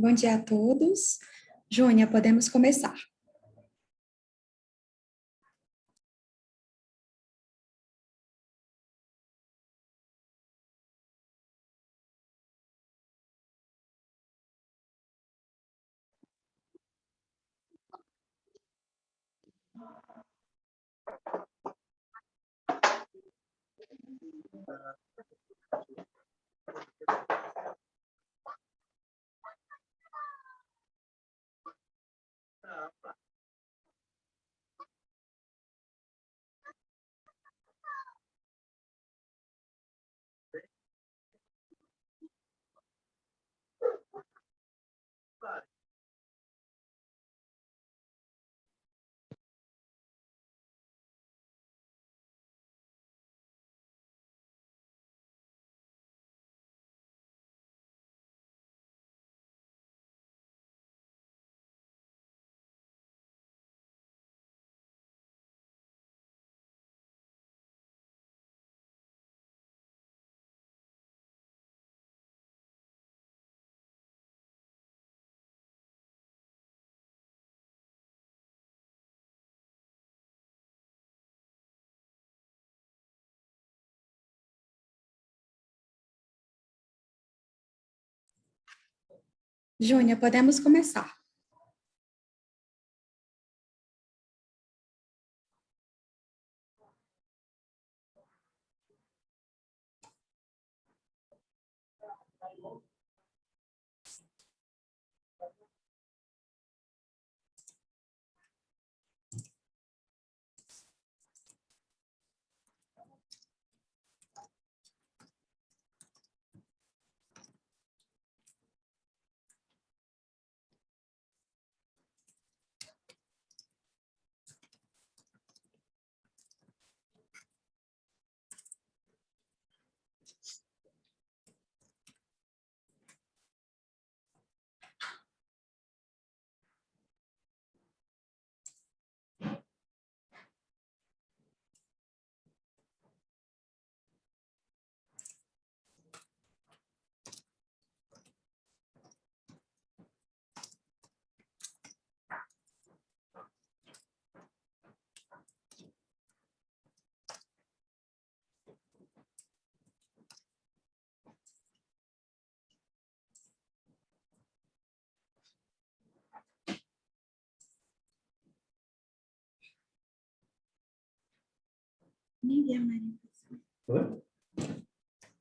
Bom dia a todos. Júnia, podemos começar. Júnia, podemos começar.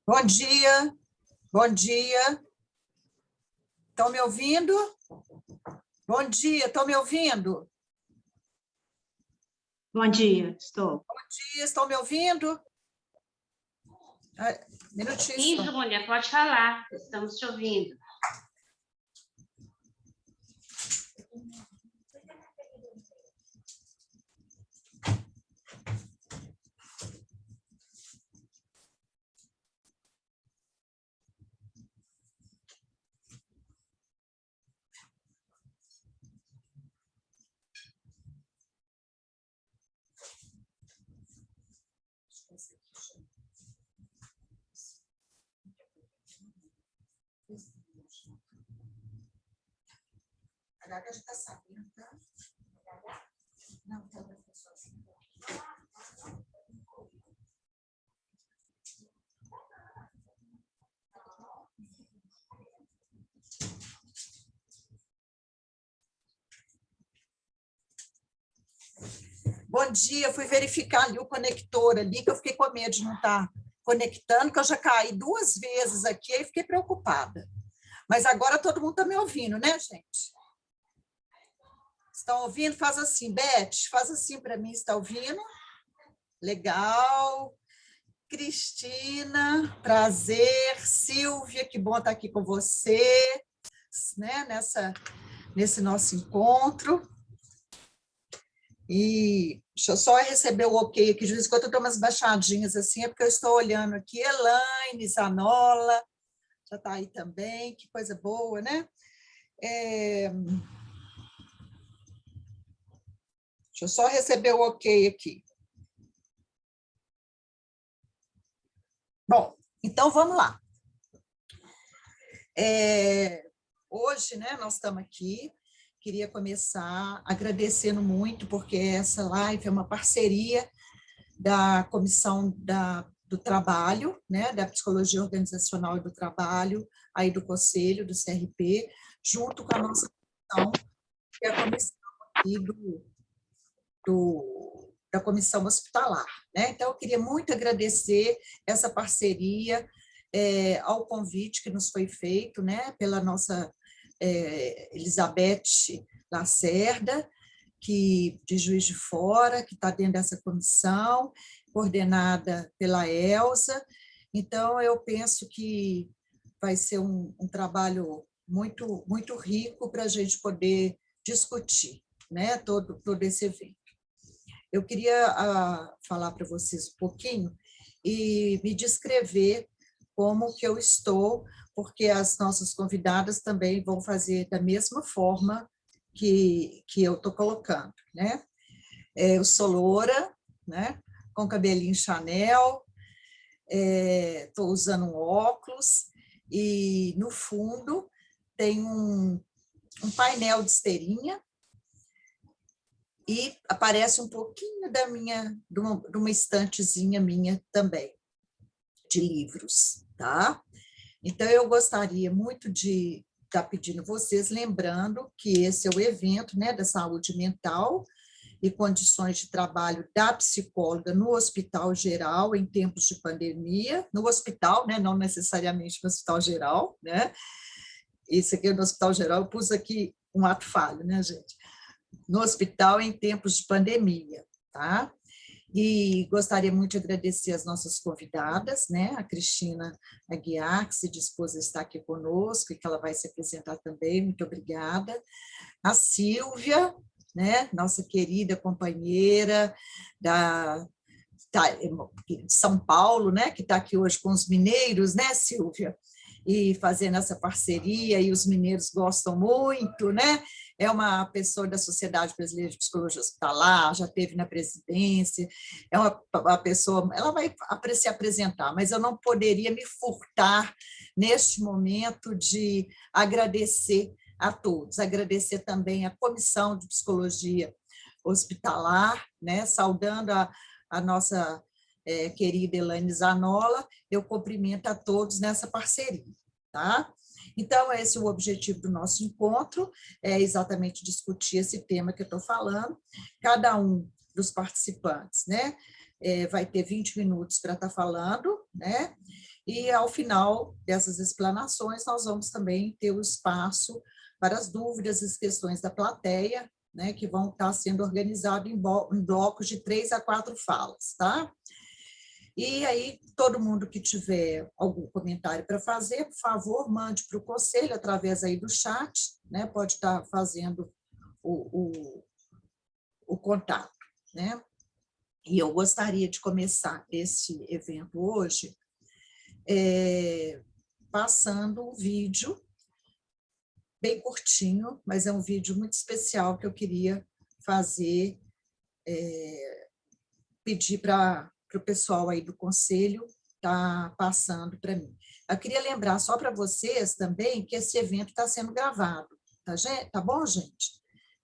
Bom dia, bom dia. Estão me ouvindo? Bom dia, estão me ouvindo? Bom dia, estou. Bom dia, estão me ouvindo? Minutinho. Sim, Júlia, pode falar, estamos te ouvindo. A Gaga já está sabendo, tá? Não, tá sozinha. Bom dia, fui verificar ali o conector ali, que eu fiquei com medo de não estar conectando, que eu já caí 2 vezes aqui e fiquei preocupada. Mas agora todo mundo está me ouvindo, né, gente? Estão ouvindo? Faz assim, Beth, faz assim para mim, está ouvindo? Legal. Cristina, prazer. Silvia, que bom estar aqui com você, né, nesse nosso encontro. E deixa eu só receber o ok aqui, de vez em quando eu dou umas baixadinhas assim, é porque eu estou olhando aqui, Elaine, Zanola, já está aí também, que coisa boa, né? Deixa eu só receber o ok aqui. Bom, então vamos lá. hoje, né, nós estamos aqui, queria começar agradecendo muito, porque essa live é uma parceria da Comissão do Trabalho, né, da Psicologia Organizacional e do Trabalho, aí do Conselho, do CRP, junto com a nossa comissão, que é a comissão aqui da Comissão Hospitalar, né? Então, eu queria muito agradecer essa parceria, ao convite que nos foi feito, né, pela nossa Elizabeth Lacerda, que, de Juiz de Fora, que está dentro dessa comissão, coordenada pela Elza. Então, eu penso que vai ser um trabalho muito, muito rico para a gente poder discutir, né, todo esse evento. Eu queria falar para vocês um pouquinho e me descrever como que eu estou, porque as nossas convidadas também vão fazer da mesma forma que eu estou colocando, né? Eu sou loura, né? Com cabelinho Chanel, estou usando um óculos e, no fundo, tem um painel de esteirinha e aparece um pouquinho de uma estantezinha minha também, de livros, tá? Então, eu gostaria muito de estar pedindo vocês, lembrando que esse é o evento, né, da saúde mental e condições de trabalho da psicóloga no Hospital Geral em tempos de pandemia, no hospital, né, não necessariamente no Hospital Geral, né? Isso aqui é no Hospital Geral, eu pus aqui um ato falho, né, gente? No hospital em tempos de pandemia, tá? E gostaria muito de agradecer as nossas convidadas, né? A Cristina Aguiar, que se dispôs a estar aqui conosco, e que ela vai se apresentar também, muito obrigada. A Silvia, né? Nossa querida companheira de São Paulo, né? Que está aqui hoje com os mineiros, né, Silvia? E fazendo essa parceria, e os mineiros gostam muito, né? É uma pessoa da Sociedade Brasileira de Psicologia Hospitalar, já esteve na presidência, é uma pessoa, ela vai se apresentar, mas eu não poderia me furtar, neste momento, de agradecer a todos, agradecer também a Comissão de Psicologia Hospitalar, né? Saudando a nossa querida Elaine Zanola, eu cumprimento a todos nessa parceria, tá? Então, esse é o objetivo do nosso encontro, é exatamente discutir esse tema que eu estou falando. Cada um dos participantes, né, vai ter 20 minutos para estar falando, né, e ao final dessas explanações, nós vamos também ter o espaço para as dúvidas e as questões da plateia, né, que vão estar sendo organizados em blocos de 3 a 4 falas, tá? E aí, todo mundo que tiver algum comentário para fazer, por favor, mande para o conselho através aí do chat, né? Pode estar fazendo o contato, né? E eu gostaria de começar esse evento hoje passando um vídeo bem curtinho, mas é um vídeo muito especial que eu queria fazer, pedir para o pessoal aí do conselho tá passando para mim. Eu queria lembrar só para vocês também que esse evento está sendo gravado, tá bom, gente?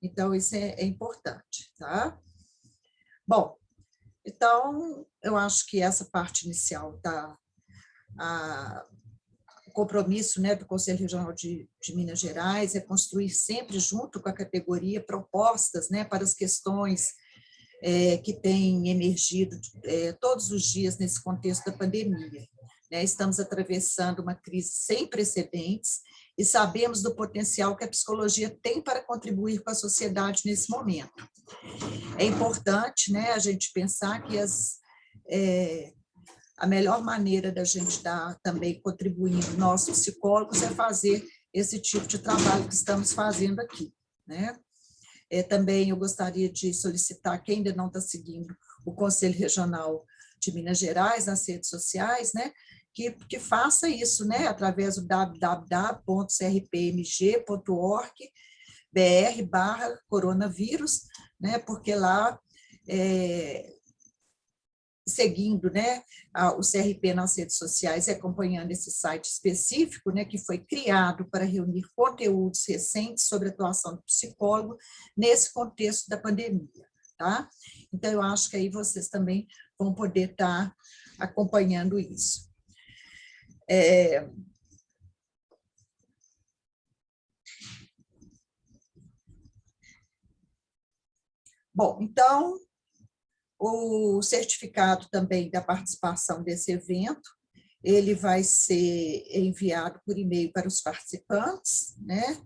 Então, isso é importante, tá? Bom, então, eu acho que essa parte inicial está o compromisso, né, do Conselho Regional de Minas Gerais é construir sempre junto com a categoria propostas, né, para as questões que têm emergido todos os dias nesse contexto da pandemia. Né? Estamos atravessando uma crise sem precedentes e sabemos do potencial que a psicologia tem para contribuir com a sociedade nesse momento. É importante, né, a gente pensar que a melhor maneira da gente estar também contribuindo, nós psicólogos, é fazer esse tipo de trabalho que estamos fazendo aqui, né? Também eu gostaria de solicitar, quem ainda não está seguindo o Conselho Regional de Minas Gerais nas redes sociais, né, que faça isso, né, através do www.crpmg.org.br/coronavírus, né, porque lá seguindo, né, o CRP nas redes sociais e acompanhando esse site específico, né, que foi criado para reunir conteúdos recentes sobre a atuação do psicólogo nesse contexto da pandemia, tá? Então, eu acho que aí vocês também vão poder estar acompanhando isso. Bom, então, o certificado também da participação desse evento, ele vai ser enviado por e-mail para os participantes, né,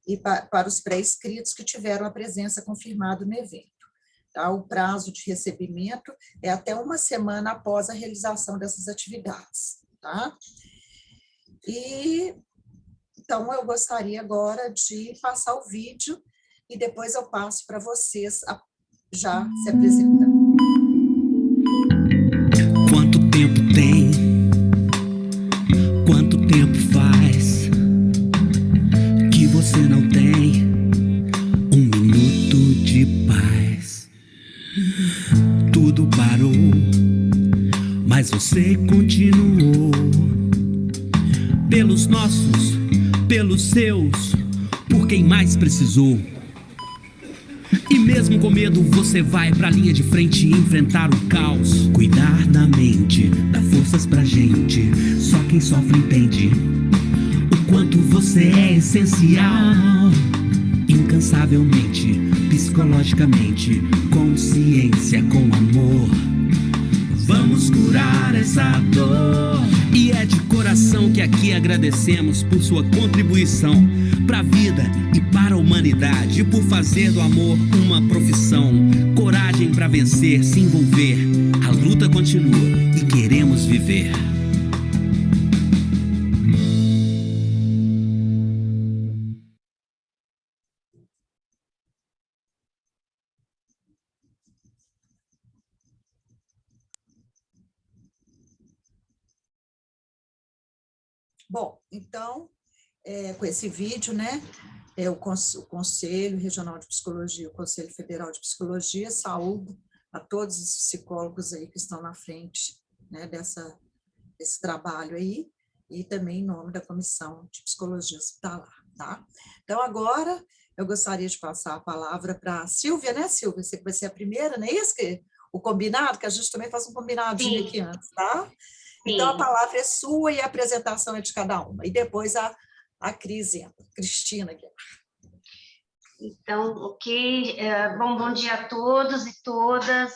e para os pré-inscritos que tiveram a presença confirmada no evento. Tá? O prazo de recebimento é até uma semana após a realização dessas atividades. Tá? E, então, eu gostaria agora de passar o vídeo e depois eu passo para vocês já se apresentando. Quanto tempo tem? Quanto tempo faz que você não tem um minuto de paz? Tudo parou, mas você continuou. Pelos nossos, pelos seus, por quem mais precisou. E mesmo com medo, você vai pra linha de frente e enfrentar o caos. Cuidar da mente, dá forças pra gente. Só quem sofre entende o quanto você é essencial. Incansavelmente, psicologicamente, consciência com amor. Vamos curar essa dor. E é de coração que aqui agradecemos por sua contribuição para a vida e para a humanidade, por fazer do amor uma profissão. Coragem para vencer, se envolver. A luta continua e queremos viver. Bom, então, com esse vídeo, né, o Conselho Regional de Psicologia, o Conselho Federal de Psicologia, saúdo a todos os psicólogos aí que estão na frente, né, desse trabalho aí, e também em nome da Comissão de Psicologia Hospitalar, tá? Então, agora, eu gostaria de passar a palavra para a Silvia, né, Silvia? Você que vai ser a primeira, não é isso? O combinado, que a gente também faz um combinadinho aqui antes, tá? Então, a palavra é sua e a apresentação é de cada uma. E depois a Cris entra, Cristina aqui. Então, ok. Bom dia a todos e todas.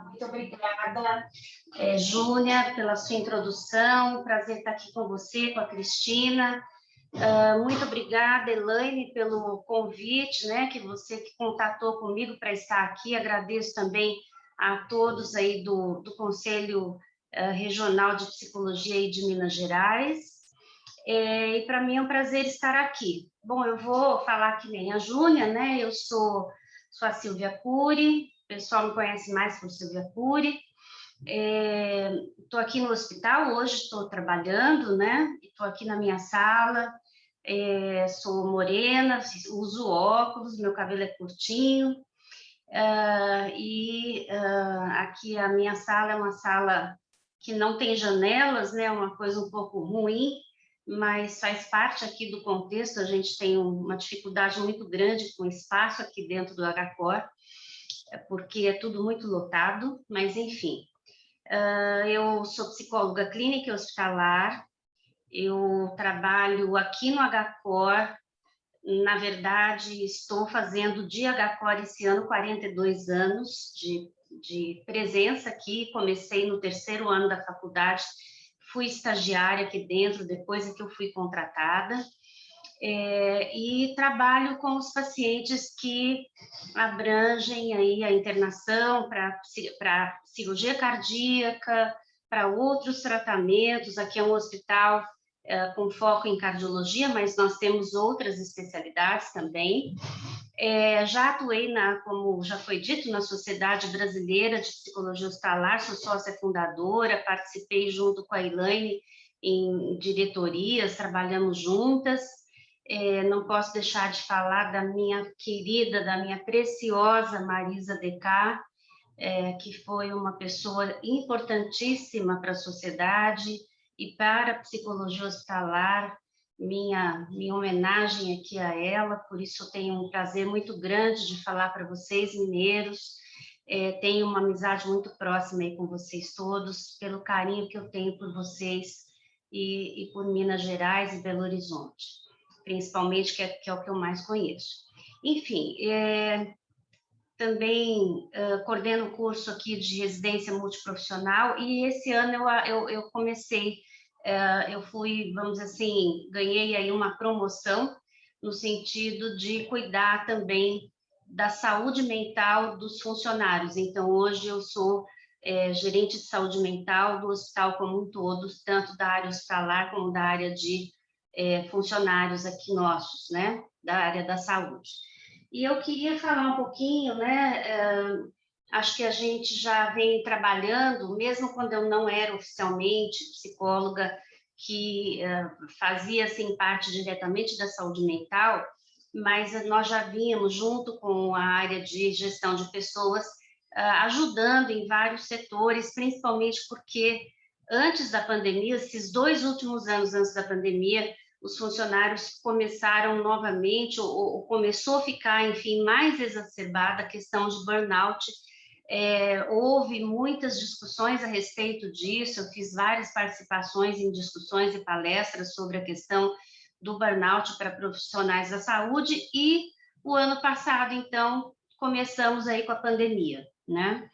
Muito obrigada, Júnia, pela sua introdução. Prazer estar aqui com você, com a Cristina. Muito obrigada, Elaine, pelo convite, né, que você que contatou comigo para estar aqui. Agradeço também a todos aí do Conselho Regional de Psicologia aí de Minas Gerais, e para mim é um prazer estar aqui. Bom, eu vou falar que nem a Júnia, né? Eu sou a Silvia Cury, o pessoal me conhece mais por Silvia Cury. Estou aqui no hospital, hoje estou trabalhando, né? Estou aqui na minha sala, sou morena, uso óculos, meu cabelo é curtinho, aqui a minha sala é uma sala que não tem janelas, né? Uma coisa um pouco ruim, mas faz parte aqui do contexto. A gente tem uma dificuldade muito grande com espaço aqui dentro do HCOR, porque é tudo muito lotado, mas enfim. Eu sou psicóloga clínica e hospitalar, eu trabalho aqui no HCOR. Na verdade, estou fazendo de HCOR esse ano 42 anos de presença aqui. Comecei no 3º ano da faculdade, fui estagiária aqui dentro, depois é que eu fui contratada, e trabalho com os pacientes que abrangem aí a internação para cirurgia cardíaca, para outros tratamentos. Aqui é um hospital com foco em cardiologia, mas nós temos outras especialidades também. Já atuei, como já foi dito, na Sociedade Brasileira de Psicologia Hospitalar, sou sócia fundadora, participei junto com a Elaine em diretorias, trabalhamos juntas. Não posso deixar de falar da minha querida, da minha preciosa Marisa Decá, que foi uma pessoa importantíssima para a sociedade e para a psicologia hospitalar. Minha homenagem aqui a ela, por isso eu tenho um prazer muito grande de falar para vocês, mineiros. Tenho uma amizade muito próxima aí com vocês todos, pelo carinho que eu tenho por vocês e por Minas Gerais e Belo Horizonte, principalmente, que é o que eu mais conheço. Enfim, também coordeno o curso aqui de residência multiprofissional e esse ano eu comecei, eu fui, vamos dizer assim, ganhei aí uma promoção no sentido de cuidar também da saúde mental dos funcionários. Então, hoje eu sou gerente de saúde mental do hospital como um todo, tanto da área hospitalar como da área de funcionários aqui nossos, né, da área da saúde. E eu queria falar um pouquinho, né, acho que a gente já vem trabalhando, mesmo quando eu não era oficialmente psicóloga, que fazia, assim, parte diretamente da saúde mental, mas nós já vínhamos junto com a área de gestão de pessoas, ajudando em vários setores, principalmente porque antes da pandemia, esses 2 últimos anos antes da pandemia, os funcionários começaram novamente, ou começou a ficar, enfim, mais exacerbada a questão de burnout. Houve muitas discussões a respeito disso, eu fiz várias participações em discussões e palestras sobre a questão do burnout para profissionais da saúde, e o ano passado, então, começamos aí com a pandemia, né?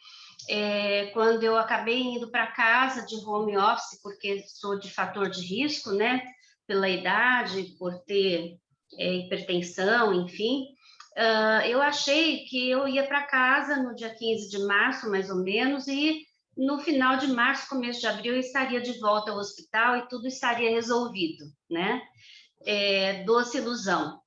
Quando eu acabei indo para casa de home office, porque sou de fator de risco, né? Pela idade, por ter hipertensão, enfim, eu achei que eu ia para casa no dia 15 de março, mais ou menos, e no final de março, começo de abril, eu estaria de volta ao hospital e tudo estaria resolvido, né? Doce ilusão.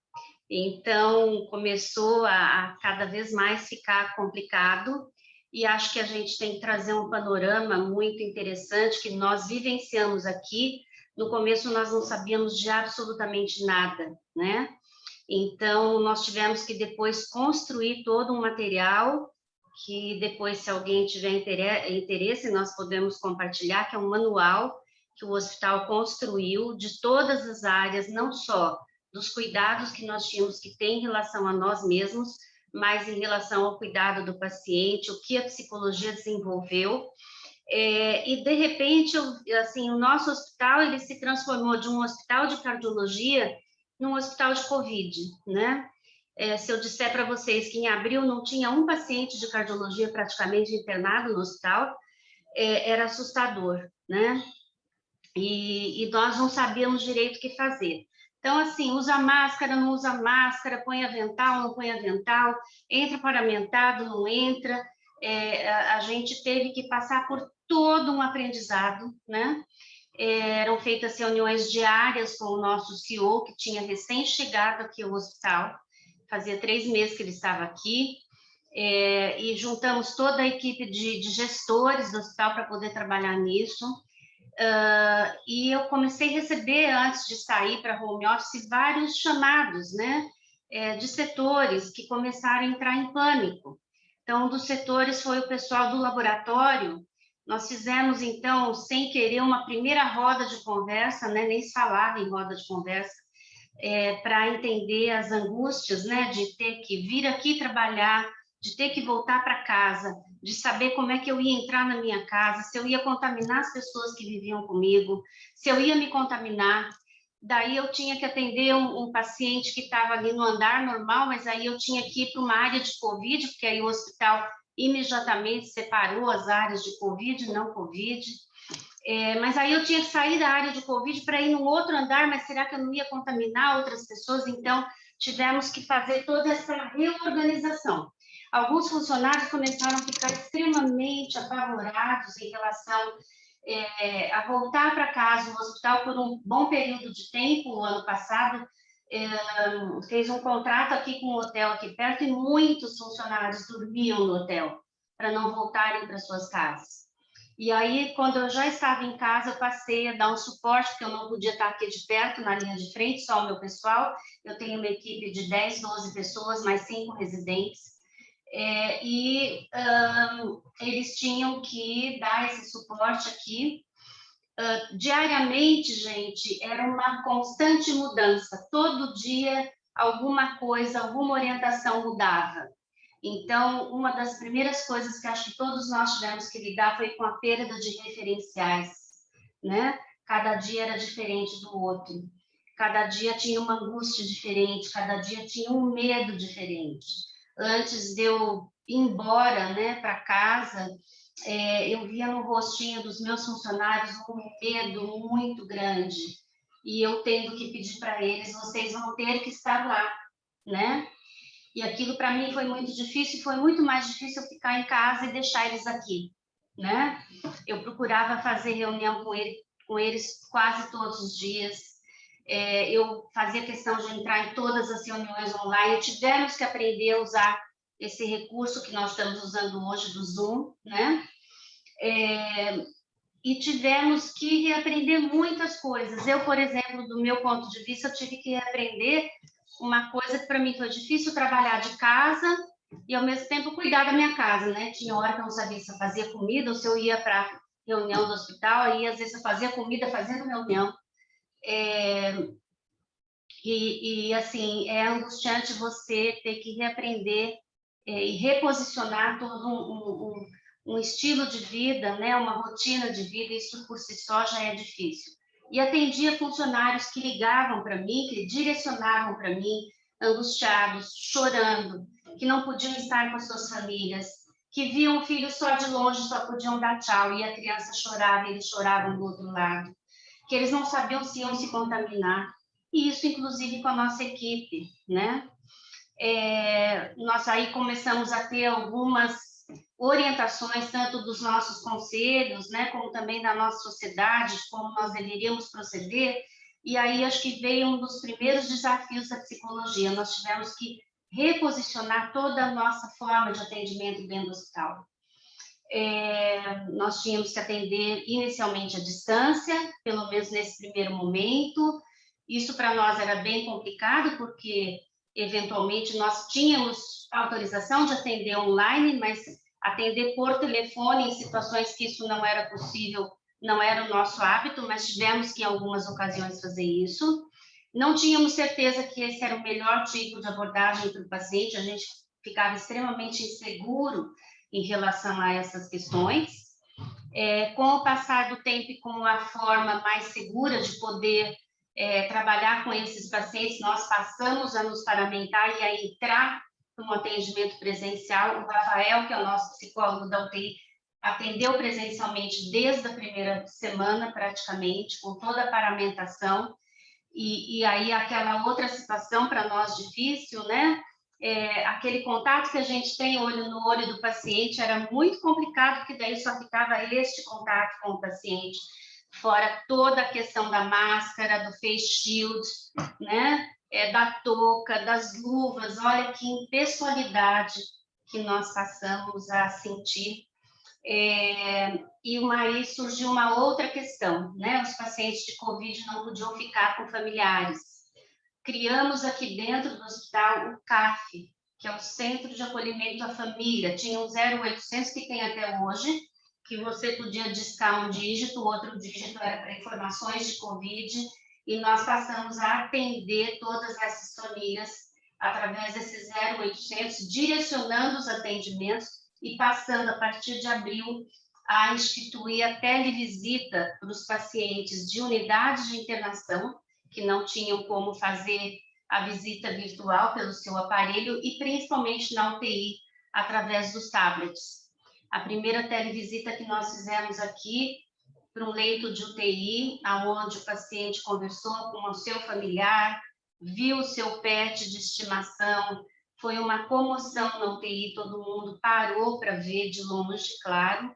Então, começou a cada vez mais ficar complicado, e acho que a gente tem que trazer um panorama muito interessante que nós vivenciamos aqui. No começo, nós não sabíamos de absolutamente nada, né? Então, nós tivemos que depois construir todo um material que depois, se alguém tiver interesse, nós podemos compartilhar, que é um manual que o hospital construiu de todas as áreas, não só dos cuidados que nós tínhamos que ter em relação a nós mesmos, mas em relação ao cuidado do paciente, o que a psicologia desenvolveu. E, de repente, assim, o nosso hospital ele se transformou de um hospital de cardiologia num hospital de Covid, né? Se eu disser para vocês que em abril não tinha um paciente de cardiologia praticamente internado no hospital, era assustador, né? E nós não sabíamos direito o que fazer. Então, assim, usa máscara, não usa máscara, põe avental, não põe avental, entra paramentado, não entra. A gente teve que passar por todo um aprendizado, né? Eram feitas reuniões diárias com o nosso CEO, que tinha recém-chegado aqui ao hospital, fazia 3 meses que ele estava aqui, e juntamos toda a equipe de gestores do hospital para poder trabalhar nisso. E eu comecei a receber, antes de sair para home office, vários chamados, né, de setores que começaram a entrar em pânico. Então, um dos setores foi o pessoal do laboratório. Nós fizemos, então, sem querer, uma primeira roda de conversa, né, nem se falava em roda de conversa, para entender as angústias, né, de ter que vir aqui trabalhar, de ter que voltar para casa, de saber como é que eu ia entrar na minha casa, se eu ia contaminar as pessoas que viviam comigo, se eu ia me contaminar. Daí eu tinha que atender um paciente que estava ali no andar normal, mas aí eu tinha que ir para uma área de Covid, porque aí o hospital imediatamente separou as áreas de Covid e não Covid. Mas aí eu tinha que sair da área de Covid para ir num outro andar, mas será que eu não ia contaminar outras pessoas? Então, tivemos que fazer toda essa reorganização. Alguns funcionários começaram a ficar extremamente apavorados em relação a voltar para casa. O hospital, por um bom período de tempo, o ano passado, fez um contrato aqui com um hotel aqui perto e muitos funcionários dormiam no hotel para não voltarem para suas casas. E aí, quando eu já estava em casa, eu passei a dar um suporte, porque eu não podia estar aqui de perto, na linha de frente, só o meu pessoal. Eu tenho uma equipe de 10, 12 pessoas, mais 5 residentes. Eles tinham que dar esse suporte aqui. Diariamente, gente, era uma constante mudança. Todo dia, alguma coisa, alguma orientação mudava. Então, uma das primeiras coisas que acho que todos nós tivemos que lidar foi com a perda de referenciais, né? Cada dia era diferente do outro. Cada dia tinha uma angústia diferente, cada dia tinha um medo diferente. Antes de eu ir embora, né, para casa, eu via no rostinho dos meus funcionários um medo muito grande. E eu tendo que pedir para eles, vocês vão ter que estar lá, né? E aquilo para mim foi muito difícil, foi muito mais difícil eu ficar em casa e deixar eles aqui, né? Eu procurava fazer reunião com eles quase todos os dias. Eu fazia questão de entrar em todas as reuniões online. Tivemos que aprender a usar esse recurso que nós estamos usando hoje do Zoom, né? E tivemos que reaprender muitas coisas. Eu, por exemplo, do meu ponto de vista, eu tive que reaprender uma coisa que para mim foi difícil, trabalhar de casa e, ao mesmo tempo, cuidar da minha casa, né? Tinha hora que eu não sabia se eu fazia comida ou se eu ia para reunião do hospital, aí às vezes eu fazia comida fazendo reunião. Assim, é angustiante você ter que reaprender e reposicionar todo um estilo de vida, né? Uma rotina de vida, isso por si só já é difícil. E atendia funcionários que ligavam para mim, que direcionavam para mim, angustiados, chorando, que não podiam estar com as suas famílias, que viam o filho só de longe, só podiam dar tchau, e a criança chorava, e eles choravam do outro lado, que eles não sabiam se iam se contaminar, e isso inclusive com a nossa equipe, né? Nós aí começamos a ter algumas orientações, tanto dos nossos conselhos, né, como também da nossa sociedade, de como nós deveríamos proceder, e aí acho que veio um dos primeiros desafios da psicologia. Nós tivemos que reposicionar toda a nossa forma de atendimento dentro do hospital. Nós tínhamos que atender inicialmente à distância, pelo menos nesse primeiro momento. Isso para nós era bem complicado, porque eventualmente nós tínhamos autorização de atender online, mas atender por telefone em situações que isso não era possível, não era o nosso hábito, mas tivemos que em algumas ocasiões fazer isso. Não tínhamos certeza que esse era o melhor tipo de abordagem para o paciente, a gente ficava extremamente inseguro em relação a essas questões. Com o passar do tempo e com a forma mais segura de poder trabalhar com esses pacientes, nós passamos a nos paramentar e a entrar no atendimento presencial. O Rafael, que é o nosso psicólogo da UTI, atendeu presencialmente desde a primeira semana, praticamente, com toda a paramentação. E aí aquela outra situação para nós difícil, né? Aquele contato que a gente tem olho no olho do paciente era muito complicado, porque daí só ficava este contato com o paciente, fora toda a questão da máscara, do face shield, né? Da touca, das luvas. Olha que impessoalidade que nós passamos a sentir. E aí surgiu uma outra questão, né? Os pacientes de Covid não podiam ficar com familiares. Criamos aqui dentro do hospital o CAF, que é o Centro de Acolhimento à Família. Tinha um 0800 que tem até hoje, que você podia discar um dígito, o outro dígito era para informações de Covid, e nós passamos a atender todas essas famílias através desses 0800, direcionando os atendimentos e passando, a partir de abril, a instituir a televisita para os pacientes de unidades de internação, que não tinham como fazer a visita virtual pelo seu aparelho, e principalmente na UTI, através dos tablets. A primeira televisita que nós fizemos aqui, para um leito de UTI, onde o paciente conversou com o seu familiar, viu o seu pet de estimação, foi uma comoção na UTI, todo mundo parou para ver de longe, claro.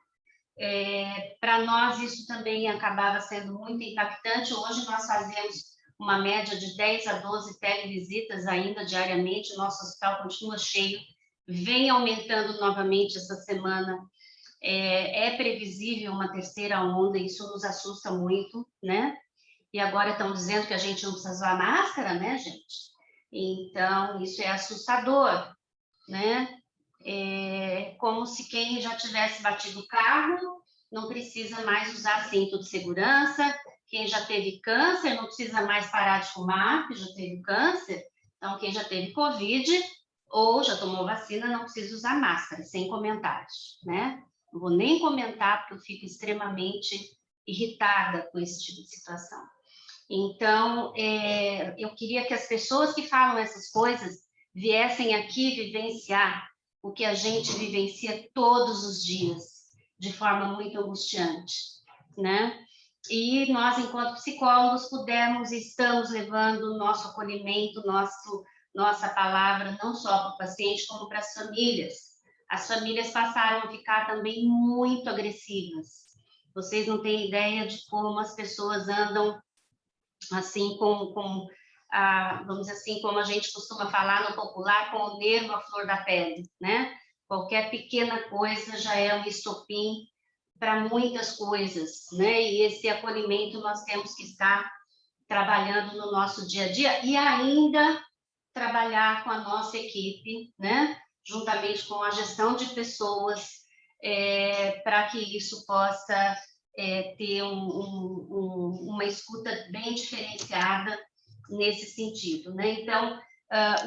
Para nós isso também acabava sendo muito impactante. Hoje nós fazemos uma média de 10 a 12 televisitas ainda diariamente, o nosso hospital continua cheio, vem aumentando novamente essa semana. É previsível uma terceira onda, isso nos assusta muito, né? E agora estão dizendo que a gente não precisa usar máscara, né, gente? Então, isso é assustador, né? como se quem já tivesse batido o carro não precisa mais usar cinto de segurança, quem já teve câncer não precisa mais parar de fumar, que já teve câncer, então quem já teve Covid ou já tomou vacina não precisa usar máscara, sem comentários, né? Não vou nem comentar porque eu fico extremamente irritada com esse tipo de situação. Então, eu queria que as pessoas que falam essas coisas viessem aqui vivenciar o que a gente vivencia todos os dias, de forma muito angustiante, né? E nós, enquanto psicólogos, pudemos e estamos levando o nosso acolhimento, nossa palavra, não só para o paciente, como para as famílias. As famílias passaram a ficar também muito agressivas. Vocês não têm ideia de como as pessoas andam, assim, vamos dizer assim, como a gente costuma falar no popular, com o nervo à flor da pele, né? Qualquer pequena coisa já é um estopim para muitas coisas, né? E esse acolhimento nós temos que estar trabalhando no nosso dia a dia e ainda trabalhar com a nossa equipe, né? Juntamente com a gestão de pessoas, para que isso possa ter uma escuta bem diferenciada nesse sentido, né? Então,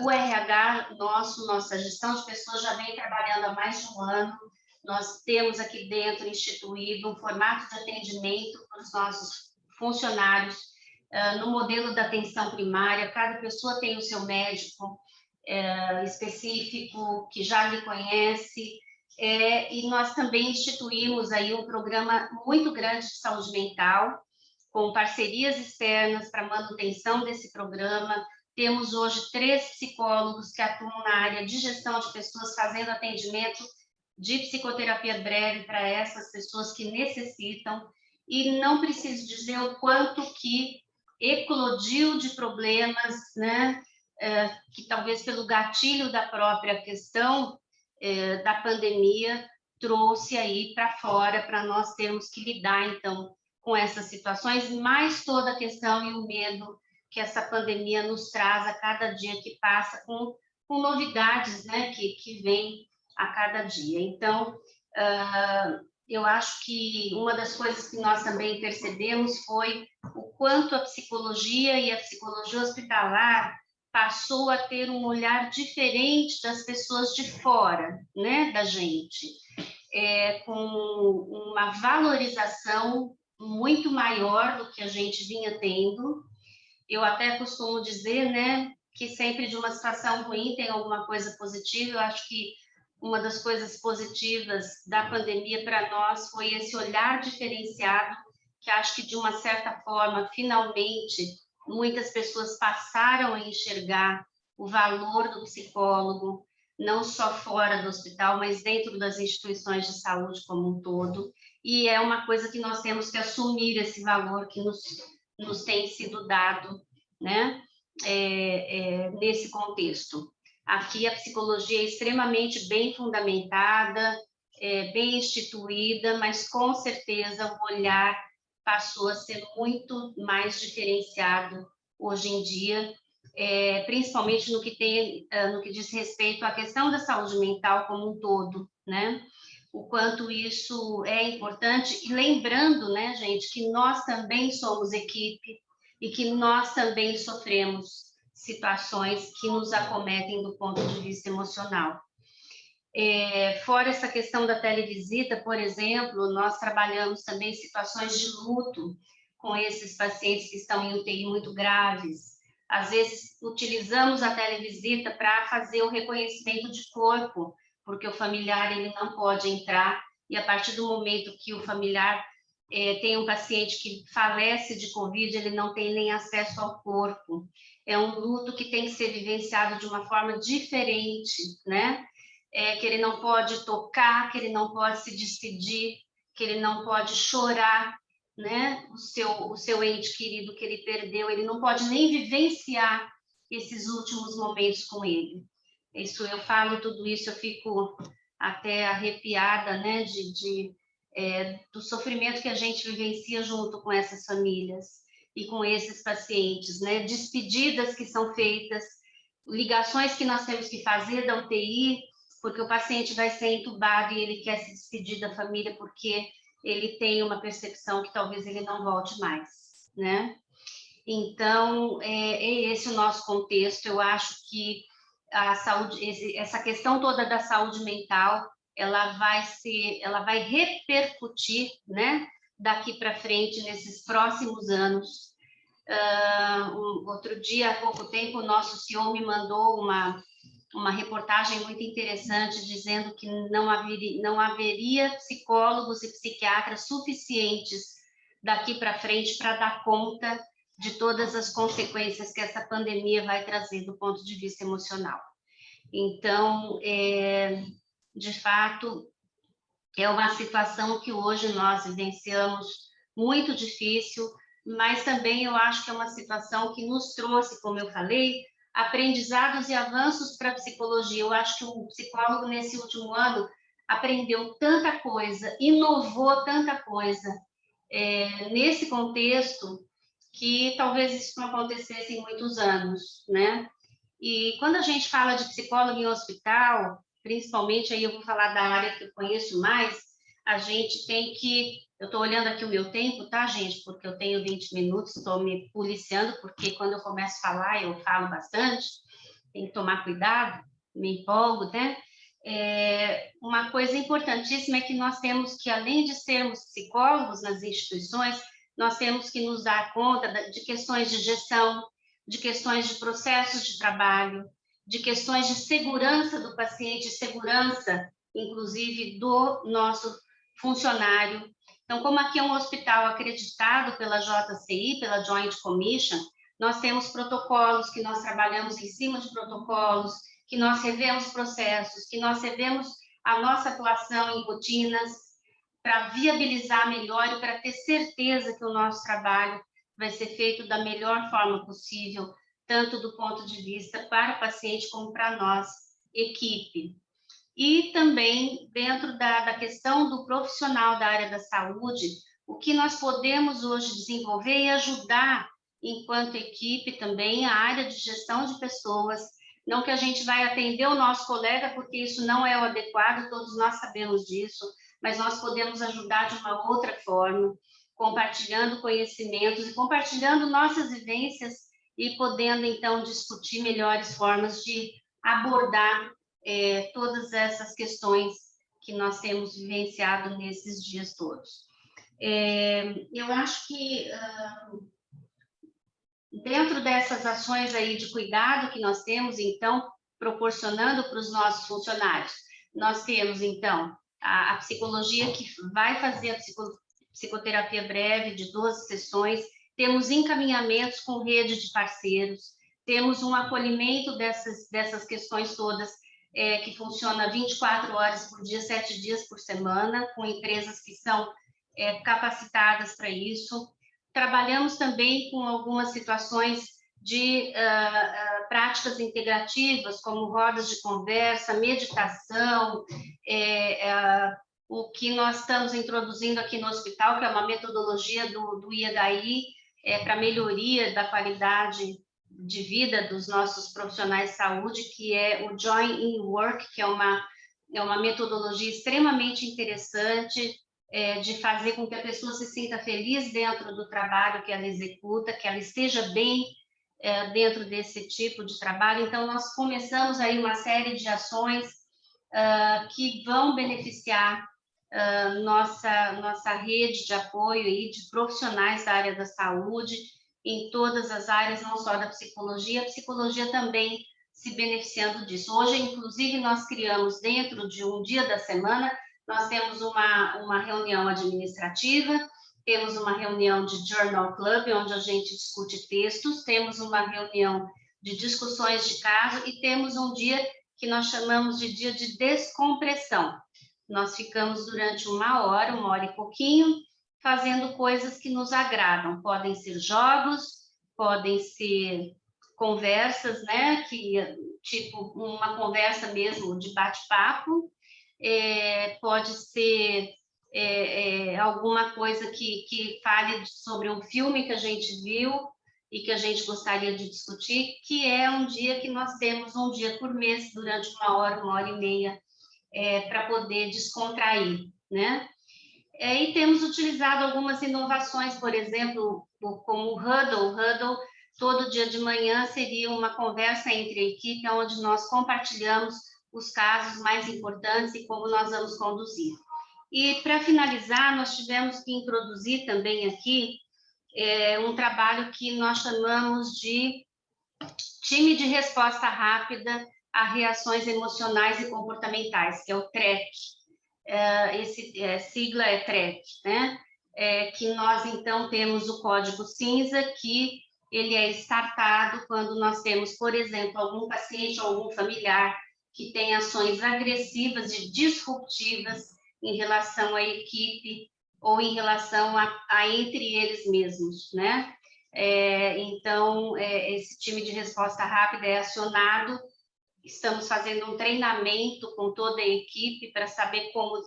o RH nossa gestão de pessoas já vem trabalhando há mais de um ano. Nós temos aqui dentro instituído um formato de atendimento para os nossos funcionários, no modelo da atenção primária. Cada pessoa tem o seu médico específico, que já lhe conhece, e nós também instituímos aí um programa muito grande de saúde mental, com parcerias externas para manutenção desse programa. Temos hoje 3 psicólogos que atuam na área de gestão de pessoas, fazendo atendimento de psicoterapia breve para essas pessoas que necessitam. E não preciso dizer o quanto que eclodiu de problemas, né, que talvez pelo gatilho da própria questão da pandemia trouxe aí para fora, para nós termos que lidar, então, com essas situações, mais toda a questão e o medo que essa pandemia nos traz a cada dia que passa, com novidades, né, que vêm a cada dia. Então, eu acho que uma das coisas que nós também percebemos foi o quanto a psicologia e a psicologia hospitalar passou a ter um olhar diferente das pessoas de fora, né, da gente, com uma valorização muito maior do que a gente vinha tendo. Eu até costumo dizer, né, que sempre de uma situação ruim tem alguma coisa positiva. Eu acho que uma das coisas positivas da pandemia para nós foi esse olhar diferenciado, que acho que de uma certa forma, finalmente, muitas pessoas passaram a enxergar o valor do psicólogo, não só fora do hospital, mas dentro das instituições de saúde como um todo. E é uma coisa que nós temos que assumir, esse valor que nos tem sido dado, né, nesse contexto. Aqui a psicologia é extremamente bem fundamentada, bem instituída, mas com certeza o olhar passou a ser muito mais diferenciado hoje em dia, principalmente no que diz respeito à questão da saúde mental como um todo, né? O quanto isso é importante, e lembrando, né, gente, que nós também somos equipe e que nós também sofremos situações que nos acometem do ponto de vista emocional. Fora essa questão da televisita, por exemplo, nós trabalhamos também situações de luto com esses pacientes que estão em UTI muito graves. Às vezes, utilizamos a televisita para fazer o reconhecimento de corpo, porque o familiar ele não pode entrar, e a partir do momento que o familiar tem um paciente que falece de Covid, ele não tem nem acesso ao corpo. É um luto que tem que ser vivenciado de uma forma diferente, né? Que ele não pode tocar, que ele não pode se despedir, que ele não pode chorar, né? O seu ente querido que ele perdeu, ele não pode nem vivenciar esses últimos momentos com ele. Isso, eu falo tudo isso, eu fico até arrepiada, né, do sofrimento que a gente vivencia junto com essas famílias e com esses pacientes, né, despedidas que são feitas, ligações que nós temos que fazer da UTI porque o paciente vai ser entubado e ele quer se despedir da família porque ele tem uma percepção que talvez ele não volte mais, né? Então, é esse o nosso contexto. Eu acho que a saúde, essa questão toda da saúde mental, ela vai repercutir, né, daqui para frente, nesses próximos anos. Outro dia, há pouco tempo, o nosso CEO me mandou uma reportagem muito interessante dizendo que não haveria psicólogos e psiquiatras suficientes daqui para frente para dar conta de todas as consequências que essa pandemia vai trazer do ponto de vista emocional. Então, de fato, é uma situação que hoje nós vivenciamos muito difícil, mas também eu acho que é uma situação que nos trouxe, como eu falei, aprendizados e avanços para a psicologia. Eu acho que o psicólogo, nesse último ano, aprendeu tanta coisa, inovou tanta coisa nesse contexto, que talvez isso não acontecesse em muitos anos, né? E quando a gente fala de psicólogo em hospital, principalmente aí eu vou falar da área que eu conheço mais, a gente tem que... Eu estou olhando aqui o meu tempo, tá, gente? Porque eu tenho 20 minutos, estou me policiando, porque quando eu começo a falar, eu falo bastante, tem que tomar cuidado, me empolgo, né? Uma coisa importantíssima é que nós temos que, além de sermos psicólogos nas instituições, nós temos que nos dar conta de questões de gestão, de questões de processos de trabalho, de questões de segurança do paciente, segurança, inclusive, do nosso funcionário. Então, como aqui é um hospital acreditado pela JCI, pela Joint Commission, nós temos protocolos, que nós trabalhamos em cima de protocolos, que nós revemos processos, que nós revemos a nossa atuação em rotinas, para viabilizar melhor e para ter certeza que o nosso trabalho vai ser feito da melhor forma possível, tanto do ponto de vista para o paciente como para nós, equipe. E também, dentro da questão do profissional da área da saúde, o que nós podemos hoje desenvolver e ajudar, enquanto equipe, também a área de gestão de pessoas. Não que a gente vai atender o nosso colega, porque isso não é o adequado, todos nós sabemos disso, mas nós podemos ajudar de uma outra forma, compartilhando conhecimentos e compartilhando nossas vivências e podendo, então, discutir melhores formas de abordar todas essas questões que nós temos vivenciado nesses dias todos. Eu acho que, dentro dessas ações aí de cuidado que nós temos, então, proporcionando para os nossos funcionários, nós temos, então, a psicologia que vai fazer a psicoterapia breve de 12 sessões, temos encaminhamentos com rede de parceiros, temos um acolhimento dessas questões todas, que funciona 24 horas por dia, 7 dias por semana, com empresas que são capacitadas para isso. Trabalhamos também com algumas situações de práticas integrativas, como rodas de conversa, meditação, o que nós estamos introduzindo aqui no hospital, que é uma metodologia do IHI, para melhoria da qualidade de vida dos nossos profissionais de saúde, que é o Join in Work, que é uma metodologia extremamente interessante, de fazer com que a pessoa se sinta feliz dentro do trabalho que ela executa, que ela esteja bem dentro desse tipo de trabalho. Então, nós começamos aí uma série de ações que vão beneficiar nossa rede de apoio aí de profissionais da área da saúde, em todas as áreas, não só da psicologia, a psicologia também se beneficiando disso. Hoje, inclusive, nós criamos, dentro de um dia da semana, nós temos uma reunião administrativa, temos uma reunião de Journal Club, onde a gente discute textos, temos uma reunião de discussões de caso e temos um dia que nós chamamos de dia de descompressão. Nós ficamos durante uma hora e pouquinho, fazendo coisas que nos agradam. Podem ser jogos, podem ser conversas, né? Tipo uma conversa mesmo de bate-papo, pode ser alguma coisa que fale sobre um filme que a gente viu e que a gente gostaria de discutir, que é um dia que nós temos, um dia por mês, durante uma hora e meia, para poder descontrair, né? E temos utilizado algumas inovações, por exemplo, como o Huddle. O Huddle, todo dia de manhã, seria uma conversa entre a equipe, onde nós compartilhamos os casos mais importantes e como nós vamos conduzir. E, para finalizar, nós tivemos que introduzir também aqui um trabalho que nós chamamos de Time de Resposta Rápida a Reações Emocionais e Comportamentais, que é o TREC. Sigla é TREC, né? Que nós, então, temos o código cinza, que ele é startado quando nós temos, por exemplo, algum paciente ou algum familiar que tem ações agressivas e disruptivas em relação à equipe ou em relação a entre eles mesmos, né? Então, esse time de resposta rápida é acionado. Estamos fazendo um treinamento com toda a equipe para saber como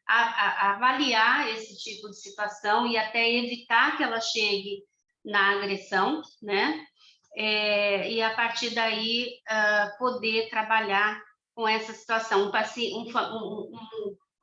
avaliar esse tipo de situação e até evitar que ela chegue na agressão, né? E a partir daí poder trabalhar com essa situação. Um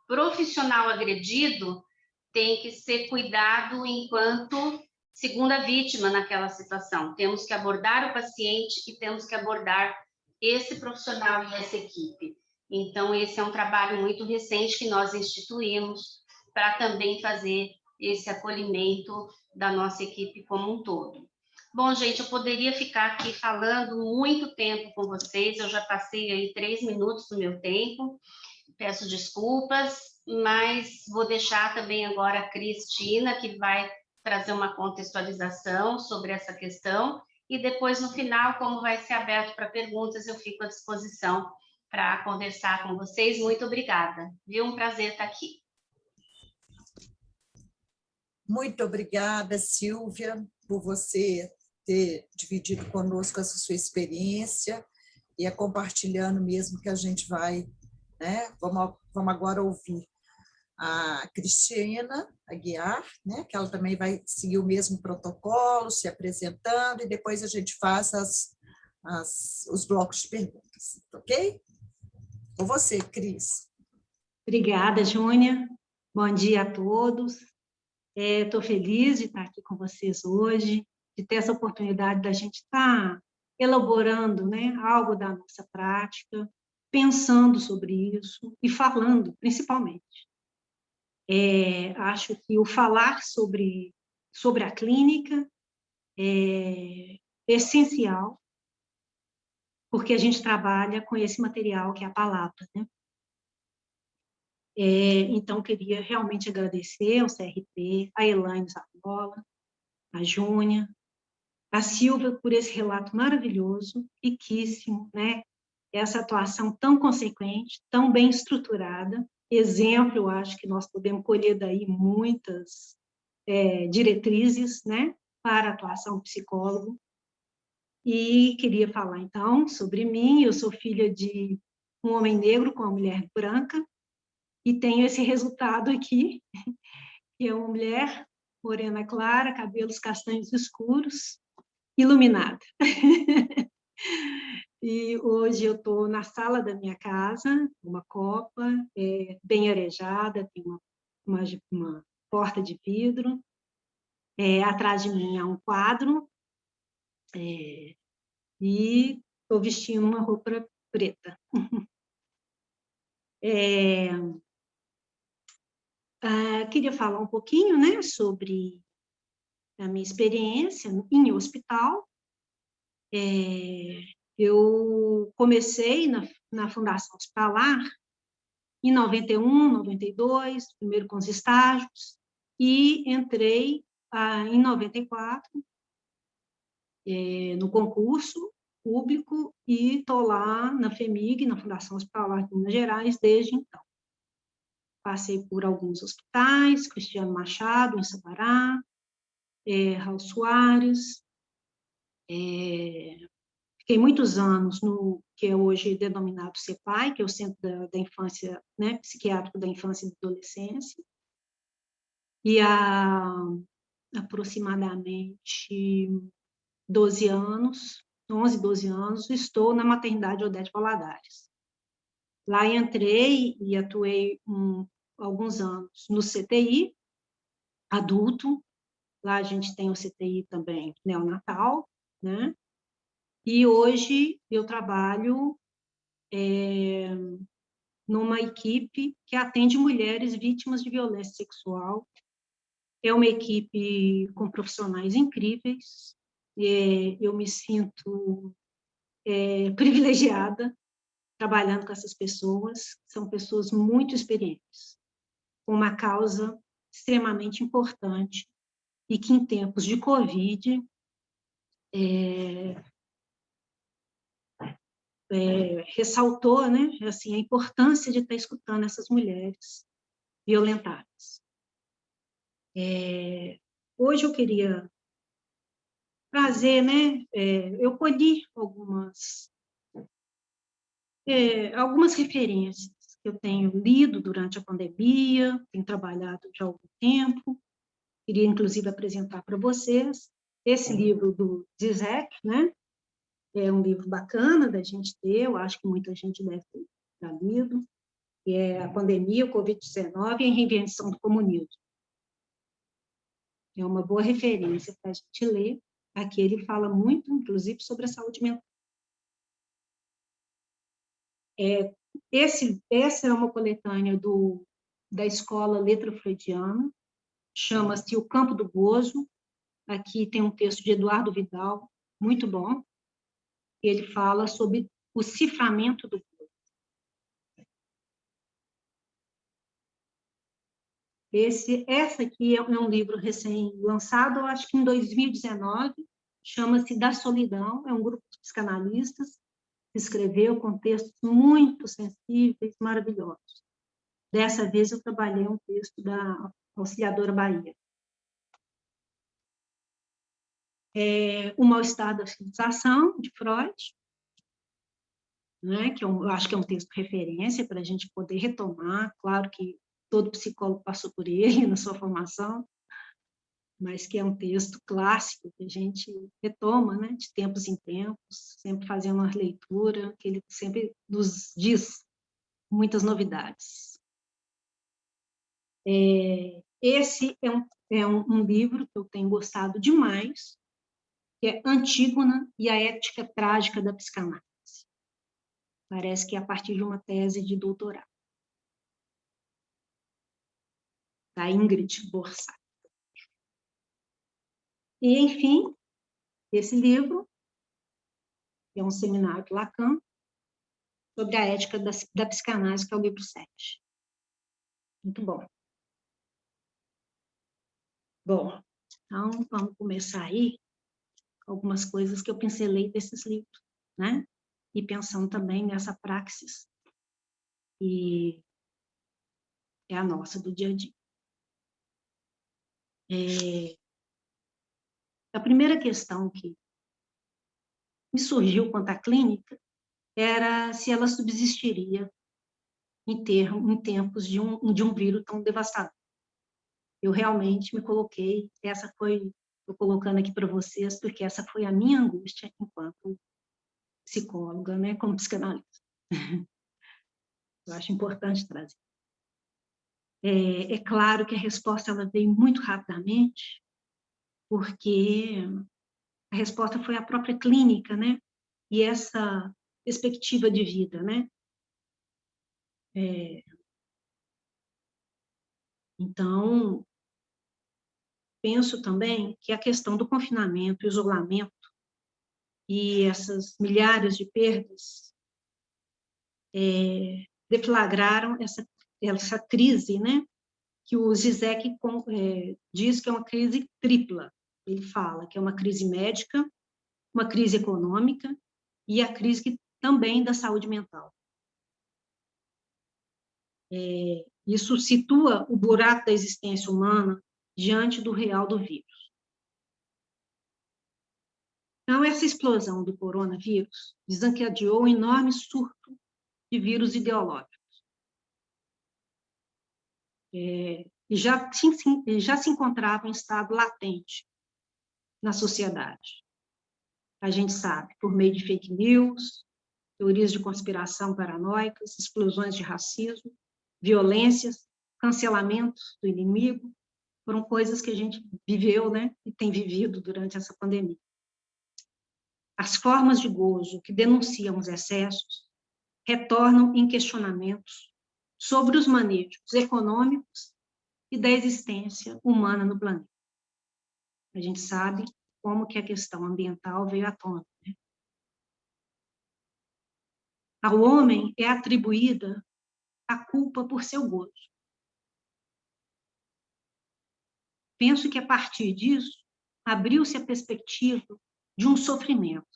profissional agredido tem que ser cuidado enquanto segunda vítima naquela situação. Temos que abordar o paciente e temos que abordar esse profissional e essa equipe. Então, esse é um trabalho muito recente que nós instituímos para também fazer esse acolhimento da nossa equipe como um todo. Bom, gente, eu poderia ficar aqui falando muito tempo com vocês, eu já passei aí 3 minutos do meu tempo, peço desculpas, mas vou deixar também agora a Cristina, que vai trazer uma contextualização sobre essa questão, e depois, no final, como vai ser aberto para perguntas, eu fico à disposição para conversar com vocês. Muito obrigada, viu? Um prazer estar aqui. Muito obrigada, Silvia, por você ter dividido conosco essa sua experiência e é compartilhando mesmo que a gente vai, né? Vamos agora ouvir a Cristina Aguiar, né? Que ela também vai seguir o mesmo protocolo, se apresentando, e depois a gente faz os blocos de perguntas, ok? Com você, Cris. Obrigada, Júnia. Bom dia a todos. Estou feliz de estar aqui com vocês hoje, de ter essa oportunidade da gente estar elaborando, né, algo da nossa prática, pensando sobre isso e falando, principalmente. Acho que o falar sobre a clínica é essencial, porque a gente trabalha com esse material que é a palavra, né? Então, queria realmente agradecer ao CRP, a Elaine Zabola, a Júnia, a Silvia por esse relato maravilhoso, riquíssimo, né? Essa atuação tão consequente, tão bem estruturada, exemplo, eu acho que nós podemos colher daí muitas diretrizes, né, para a atuação do psicólogo. E queria falar, então, sobre mim. Eu sou filha de um homem negro com uma mulher branca, e tenho esse resultado aqui, que é uma mulher morena clara, cabelos castanhos escuros, iluminada. E hoje eu estou na sala da minha casa, uma copa, bem arejada, tem uma porta de vidro, atrás de mim há um quadro, e estou vestindo uma roupa preta. Queria falar um pouquinho, né, sobre a minha experiência em hospital. Eu comecei na Fundação Hospitalar em 91, 92, primeiro com os estágios, e entrei em 94 no concurso público, e estou lá na FHEMIG, na Fundação Hospitalar de Minas Gerais, desde então. Passei por alguns hospitais, Cristiano Machado, em Sabará, Raul Soares, fiquei muitos anos no que é hoje denominado CEPAI, que é o Centro da Infância, né, Psiquiátrico da Infância e da Adolescência, e há aproximadamente 12 anos, 11, 12 anos, estou na maternidade Odete Valadares. Lá entrei e atuei alguns anos no CTI, adulto. Lá a gente tem o CTI também neonatal, né? E hoje eu trabalho numa equipe que atende mulheres vítimas de violência sexual. É uma equipe com profissionais incríveis. Eu me sinto privilegiada trabalhando com essas pessoas. São pessoas muito experientes, com uma causa extremamente importante e que, em tempos de Covid, ressaltou, né, assim, a importância de estar escutando essas mulheres violentadas. Hoje eu queria trazer, né, eu colhi algumas referências que eu tenho lido durante a pandemia, tenho trabalhado já há algum tempo, queria inclusive apresentar para vocês esse livro do Zizek, né? É um livro bacana da gente ter, eu acho que muita gente deve ter já lido, que é A Pandemia, o Covid-19 e a Reinvenção do Comunismo. É uma boa referência para a gente ler. Aqui ele fala muito, inclusive, sobre a saúde mental. Essa é uma coletânea da Escola Letra Freudiana, chama-se O Campo do Gozo. Aqui tem um texto de Eduardo Vidal, muito bom. Ele fala sobre o ciframento do gozo. Essa aqui é um livro recém-lançado, eu acho que em 2019, chama-se Da Solidão, é um grupo de psicanalistas que escreveu com textos muito sensíveis, maravilhosos. Dessa vez eu trabalhei um texto da Auxiliadora Bahia. O Mal-Estar da Civilização, de Freud, né, que eu acho que é um texto de referência para a gente poder retomar, claro que todo psicólogo passou por ele na sua formação, mas que é um texto clássico que a gente retoma, né, de tempos em tempos, sempre fazendo uma leitura, que ele sempre nos diz muitas novidades. Esse é um livro que eu tenho gostado demais, que é Antígona e a Ética Trágica da Psicanálise. Parece que é a partir de uma tese de doutorado, da Ingrid Borsari. E, enfim, esse livro é um seminário de Lacan sobre a ética da psicanálise, que é o livro 7. Muito bom. Bom, então vamos começar aí com algumas coisas que eu pincelei desses livros, né? E pensando também nessa praxis que é a nossa do dia a dia. A primeira questão que me surgiu quanto à clínica era se ela subsistiria em tempos de um vírus tão devastador. Eu realmente me coloquei, estou colocando aqui para vocês, porque essa foi a minha angústia enquanto psicóloga, né, como psicanalista. Eu acho importante trazer. É claro que a resposta ela veio muito rapidamente, porque a resposta foi a própria clínica, né, e essa perspectiva de vida, né. Então, penso também que a questão do confinamento, isolamento e essas milhares de perdas deflagraram essa crise, né, que o Zizek diz que é uma crise tripla. Ele fala que é uma crise médica, uma crise econômica e a crise também da saúde mental. Isso situa o buraco da existência humana diante do real do vírus. Então, essa explosão do coronavírus desencadeou um enorme surto de vírus ideológicos. E já se encontrava em estado latente na sociedade. A gente sabe, por meio de fake news, teorias de conspiração paranoicas, explosões de racismo, violências, cancelamentos do inimigo, foram coisas que a gente viveu, né, e tem vivido durante essa pandemia. As formas de gozo que denunciam os excessos retornam em questionamentos sobre os manejos econômicos e da existência humana no planeta. A gente sabe como que a questão ambiental veio à tona, né? Ao homem é atribuída a culpa por seu gozo. Penso que, a partir disso, abriu-se a perspectiva de um sofrimento.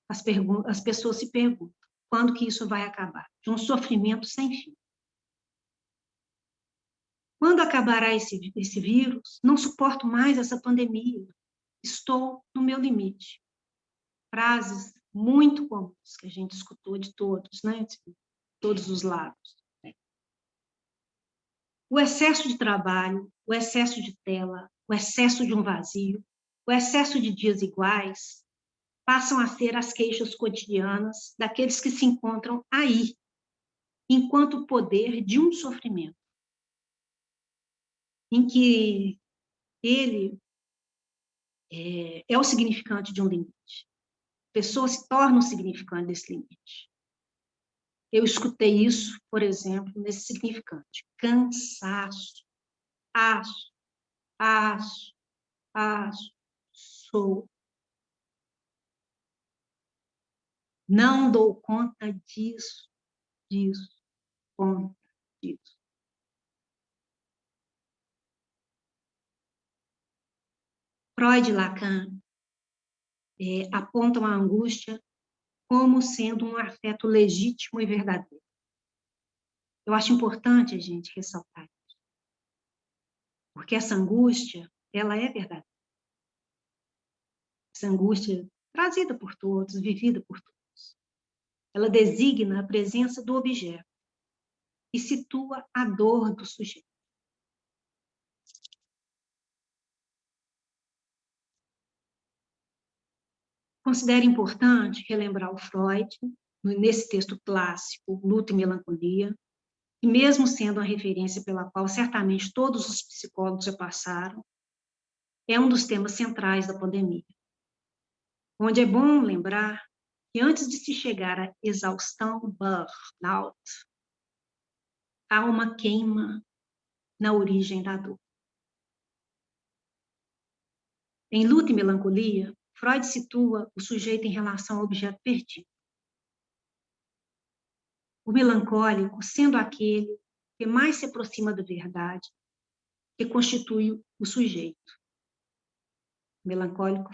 As pessoas se perguntam, quando que isso vai acabar? De um sofrimento sem fim. Quando acabará esse vírus? Não suporto mais essa pandemia. Estou no meu limite. Frases muito comuns que a gente escutou de todos, né? De todos os lados. O excesso de trabalho, o excesso de tela, o excesso de um vazio, o excesso de dias iguais, passam a ser as queixas cotidianas daqueles que se encontram aí, enquanto o poder de um sofrimento, em que ele é o significante de um limite. A pessoa se torna o significante desse limite. Eu escutei isso, por exemplo, nesse significante. Cansaço, sou. Não dou conta disso, conta disso. Freud e Lacan apontam a angústia como sendo um afeto legítimo e verdadeiro. Eu acho importante a gente ressaltar isso, porque essa angústia, ela é verdadeira. Essa angústia trazida por todos, vivida por todos. Ela designa a presença do objeto e situa a dor do sujeito. Considero importante relembrar o Freud, nesse texto clássico, Luto e Melancolia, que mesmo sendo uma referência pela qual certamente todos os psicólogos já passaram, é um dos temas centrais da pandemia, onde é bom lembrar que antes de se chegar à exaustão, burnout, há uma queima na origem da dor. Em Luto e Melancolia, Freud situa o sujeito em relação ao objeto perdido. O melancólico sendo aquele que mais se aproxima da verdade, que constitui o sujeito. O melancólico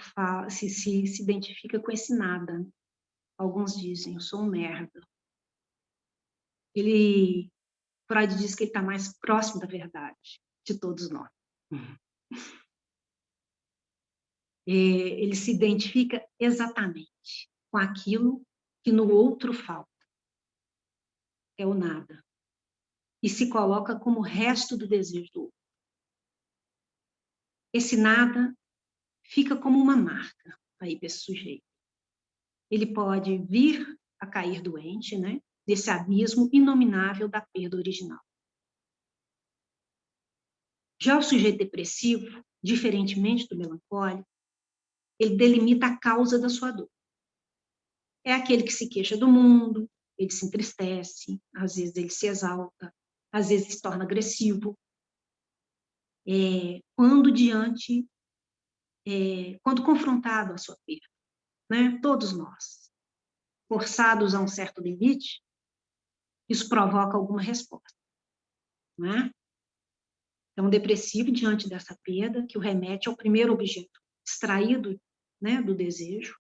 se identifica com esse nada. Alguns dizem, eu sou um merda. Freud diz que ele está mais próximo da verdade de todos nós. Ele se identifica exatamente com aquilo que no outro falta. É o nada. E se coloca como resto do desejo do outro. Esse nada fica como uma marca aí para esse sujeito. Ele pode vir a cair doente, né? Desse abismo inominável da perda original. Já o sujeito depressivo, diferentemente do melancólico, ele delimita a causa da sua dor. É aquele que se queixa do mundo, ele se entristece, às vezes ele se exalta, às vezes se torna agressivo. Quando confrontado à sua perda, né? Todos nós, forçados a um certo limite, isso provoca alguma resposta, não é? Então, o depressivo, diante dessa perda, que o remete ao primeiro objeto extraído, né, do desejo,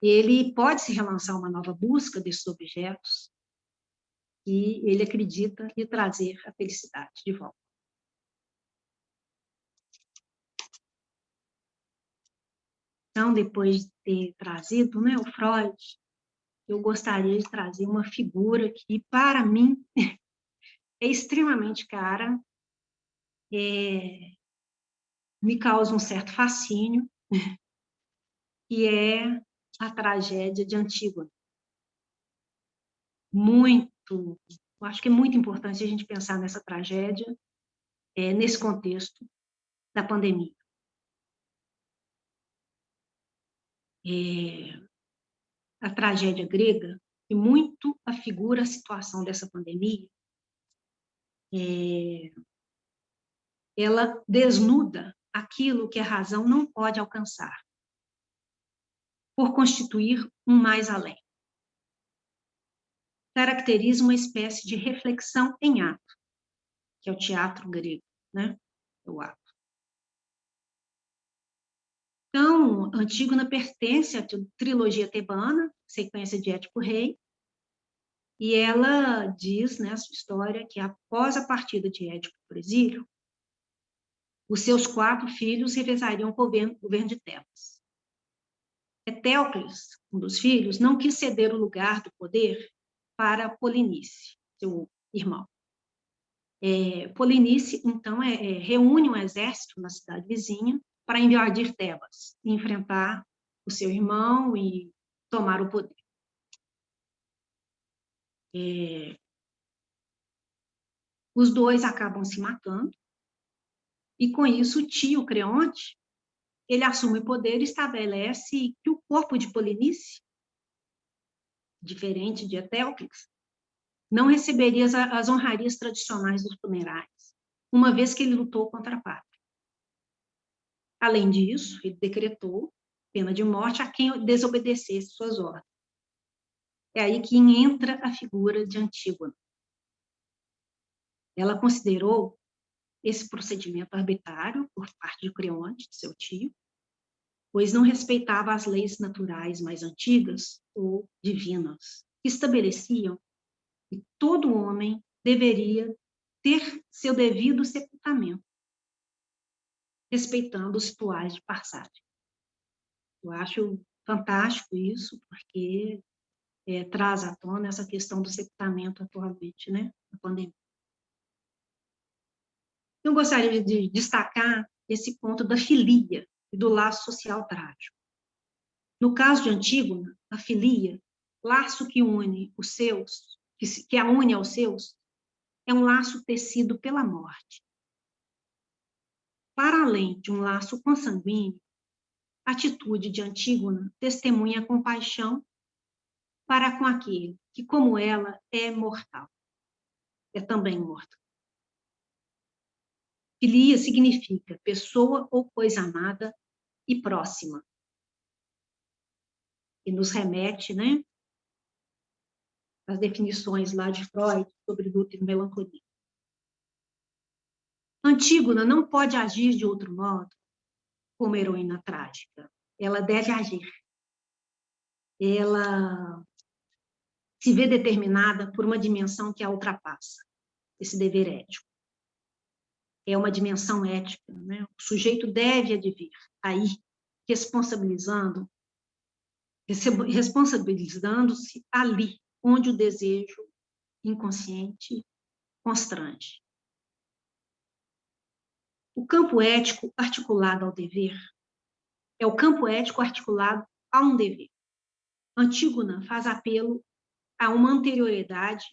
ele pode se relançar uma nova busca desses objetos e ele acredita lhe trazer a felicidade de volta. Então, depois de ter trazido, né, o Freud, eu gostaria de trazer uma figura que, para mim, é extremamente cara, me causa um certo fascínio, que é a tragédia de Antígona. Eu acho que é muito importante a gente pensar nessa tragédia, nesse contexto da pandemia. A tragédia grega, que muito afigura a situação dessa pandemia, ela desnuda aquilo que a razão não pode alcançar, por constituir um mais além. Caracteriza uma espécie de reflexão em ato, que é o teatro grego, né? O ato. Então, Antígona pertence à trilogia tebana, sequência de Édipo Rei, e ela diz, né, a sua história, que após a partida de Édipo para o exílio, os seus 4 filhos revezariam o governo de Tebas. Etéocles, um dos filhos, não quis ceder o lugar do poder para Polinice, seu irmão. Polinice, então, reúne um exército na cidade vizinha para invadir Tebas, e enfrentar o seu irmão e tomar o poder. Os dois acabam se matando, e com isso o tio Creonte, ele assume o poder e estabelece que o corpo de Polinice, diferente de Etéocles, não receberia as honrarias tradicionais dos funerais, uma vez que ele lutou contra a pátria. Além disso, ele decretou pena de morte a quem desobedecesse suas ordens. É aí que entra a figura de Antígona. Ela considerou esse procedimento arbitrário por parte de Creonte, seu tio, pois não respeitava as leis naturais mais antigas ou divinas, que estabeleciam que todo homem deveria ter seu devido sepultamento, respeitando os rituais de passagem. Eu acho fantástico isso, porque traz à tona essa questão do sepultamento atualmente, né, na pandemia. Eu gostaria de destacar esse ponto da filia e do laço social trágico. No caso de Antígona, a filia, laço que une os seus, que a une aos seus, é um laço tecido pela morte. Para além de um laço consanguíneo, a atitude de Antígona testemunha compaixão para com aquele que, como ela, é mortal. É também mortal. Filia significa pessoa ou coisa amada e próxima. E nos remete, né, às definições lá de Freud sobre luto e melancolia. Antígona não pode agir de outro modo como heroína trágica. Ela deve agir. Ela se vê determinada por uma dimensão que a ultrapassa, esse dever ético. É uma dimensão ética, né? O sujeito deve advir aí, responsabilizando-se ali, onde o desejo inconsciente constrange. O campo ético articulado ao dever é o campo ético articulado a um dever. Antígona faz apelo a uma anterioridade,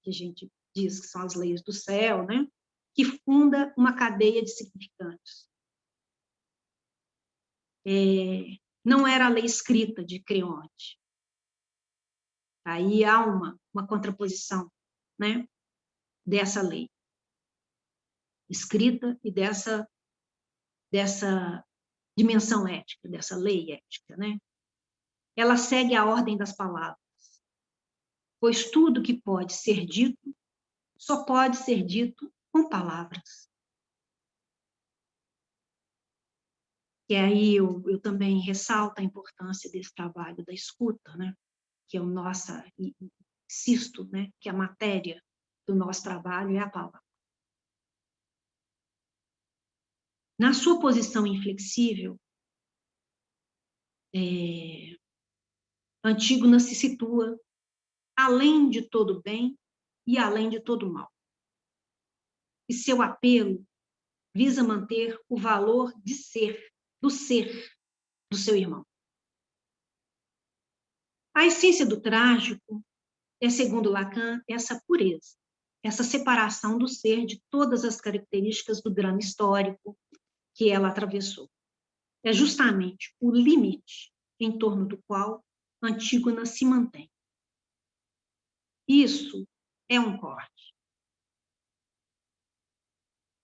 que a gente diz que são as leis do céu, né? Que funda uma cadeia de significantes. Não era a lei escrita de Creonte. Aí há uma contraposição, né, dessa lei escrita e dessa dimensão ética, dessa lei ética, né? Ela segue a ordem das palavras, pois tudo que pode ser dito só pode ser dito com palavras. E aí eu também ressalto a importância desse trabalho da escuta, né? Que é o nosso, insisto, né? Que a matéria do nosso trabalho é a palavra. Na sua posição inflexível, Antígona se situa além de todo bem e além de todo mal. E seu apelo visa manter o valor de ser, do seu irmão. A essência do trágico é, segundo Lacan, essa pureza, essa separação do ser de todas as características do drama histórico que ela atravessou. É justamente o limite em torno do qual Antígona se mantém. Isso é um corte.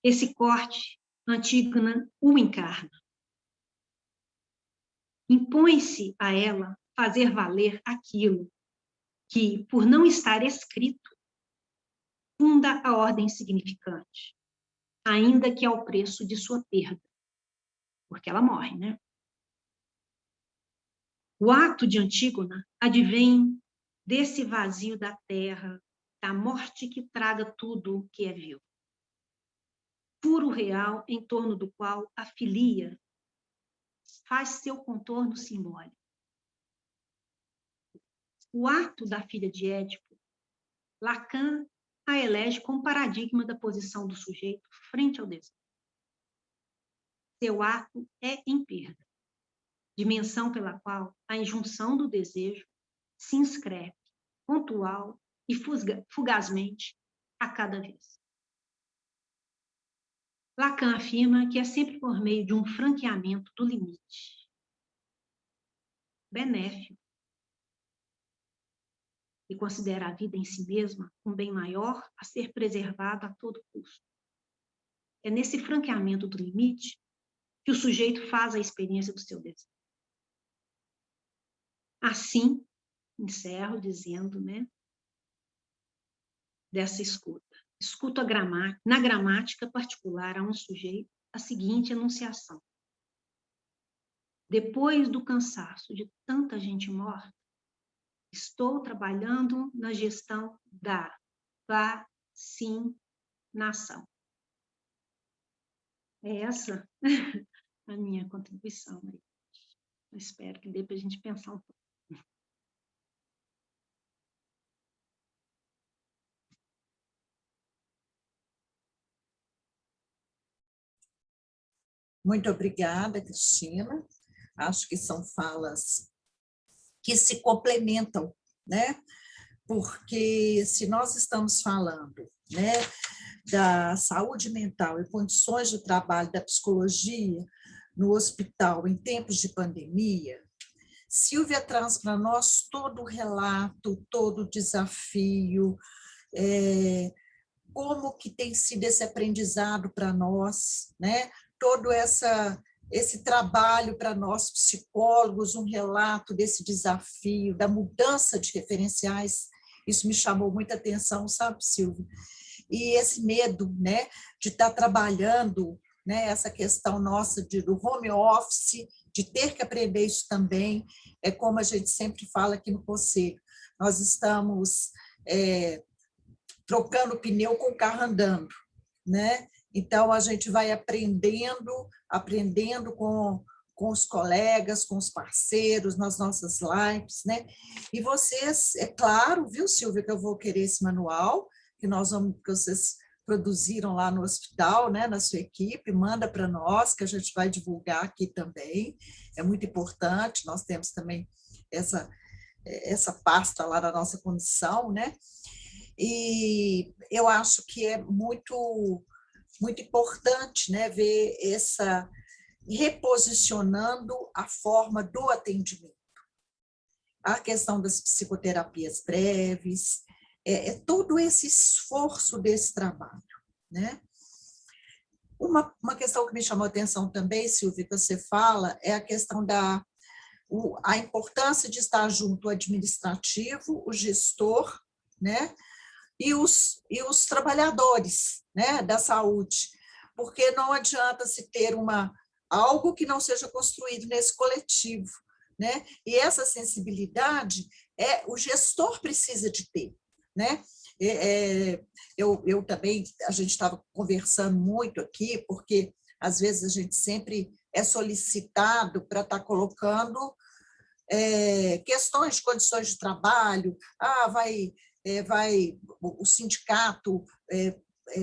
Esse corte, Antígona o encarna. Impõe-se a ela fazer valer aquilo que, por não estar escrito, funda a ordem significante, ainda que ao preço de sua perda, porque ela morre, né? O ato de Antígona advém desse vazio da terra, da morte que traga tudo que é vil. Puro real em torno do qual a filia faz seu contorno simbólico. O ato da filha de Édipo, Lacan a elege como paradigma da posição do sujeito frente ao desejo. Seu ato é em perda, dimensão pela qual a injunção do desejo se inscreve, pontual e fugazmente a cada vez. Lacan afirma que é sempre por meio de um franqueamento do limite, benéfico, e considera a vida em si mesma um bem maior a ser preservado a todo custo. É nesse franqueamento do limite que o sujeito faz a experiência do seu desejo. Assim, encerro dizendo, né, dessa escuta. Escuto na gramática particular a um sujeito a seguinte enunciação. Depois do cansaço de tanta gente morta, estou trabalhando na gestão da vacinação. É essa a minha contribuição. Eu espero que dê para a gente pensar um pouco. Muito obrigada, Cristina. Acho que são falas que se complementam, né? Porque se nós estamos falando, né, da saúde mental e condições de trabalho da psicologia no hospital em tempos de pandemia, Sílvia traz para nós todo o relato, todo o desafio, como que tem sido esse aprendizado para nós, né? Todo esse trabalho para nós psicólogos, um relato desse desafio, da mudança de referenciais, isso me chamou muita atenção, sabe, Silvia? E esse medo, né, de estar trabalhando, né, essa questão nossa do home office, de ter que aprender isso também, é como a gente sempre fala aqui no Conselho, nós estamos trocando pneu com o carro andando, né? Então, a gente vai aprendendo com os colegas, com os parceiros, nas nossas lives, né? E vocês, é claro, viu, Silvia, que eu vou querer esse manual, que vocês produziram lá no hospital, né, na sua equipe, manda para nós, que a gente vai divulgar aqui também, é muito importante, nós temos também essa pasta lá da nossa comissão, né? E eu acho que é muito importante, né, ver reposicionando a forma do atendimento. A questão das psicoterapias breves, todo esse esforço desse trabalho, né? Uma questão que me chamou a atenção também, Silvia, que você fala, é a questão a importância de estar junto o administrativo, o gestor, né? E os trabalhadores, né, da saúde, porque não adianta se ter algo que não seja construído nesse coletivo, né? E essa sensibilidade o gestor precisa de ter, né? Eu também, a gente estava conversando muito aqui, porque às vezes a gente sempre é solicitado para estar colocando questões de condições de trabalho, o sindicato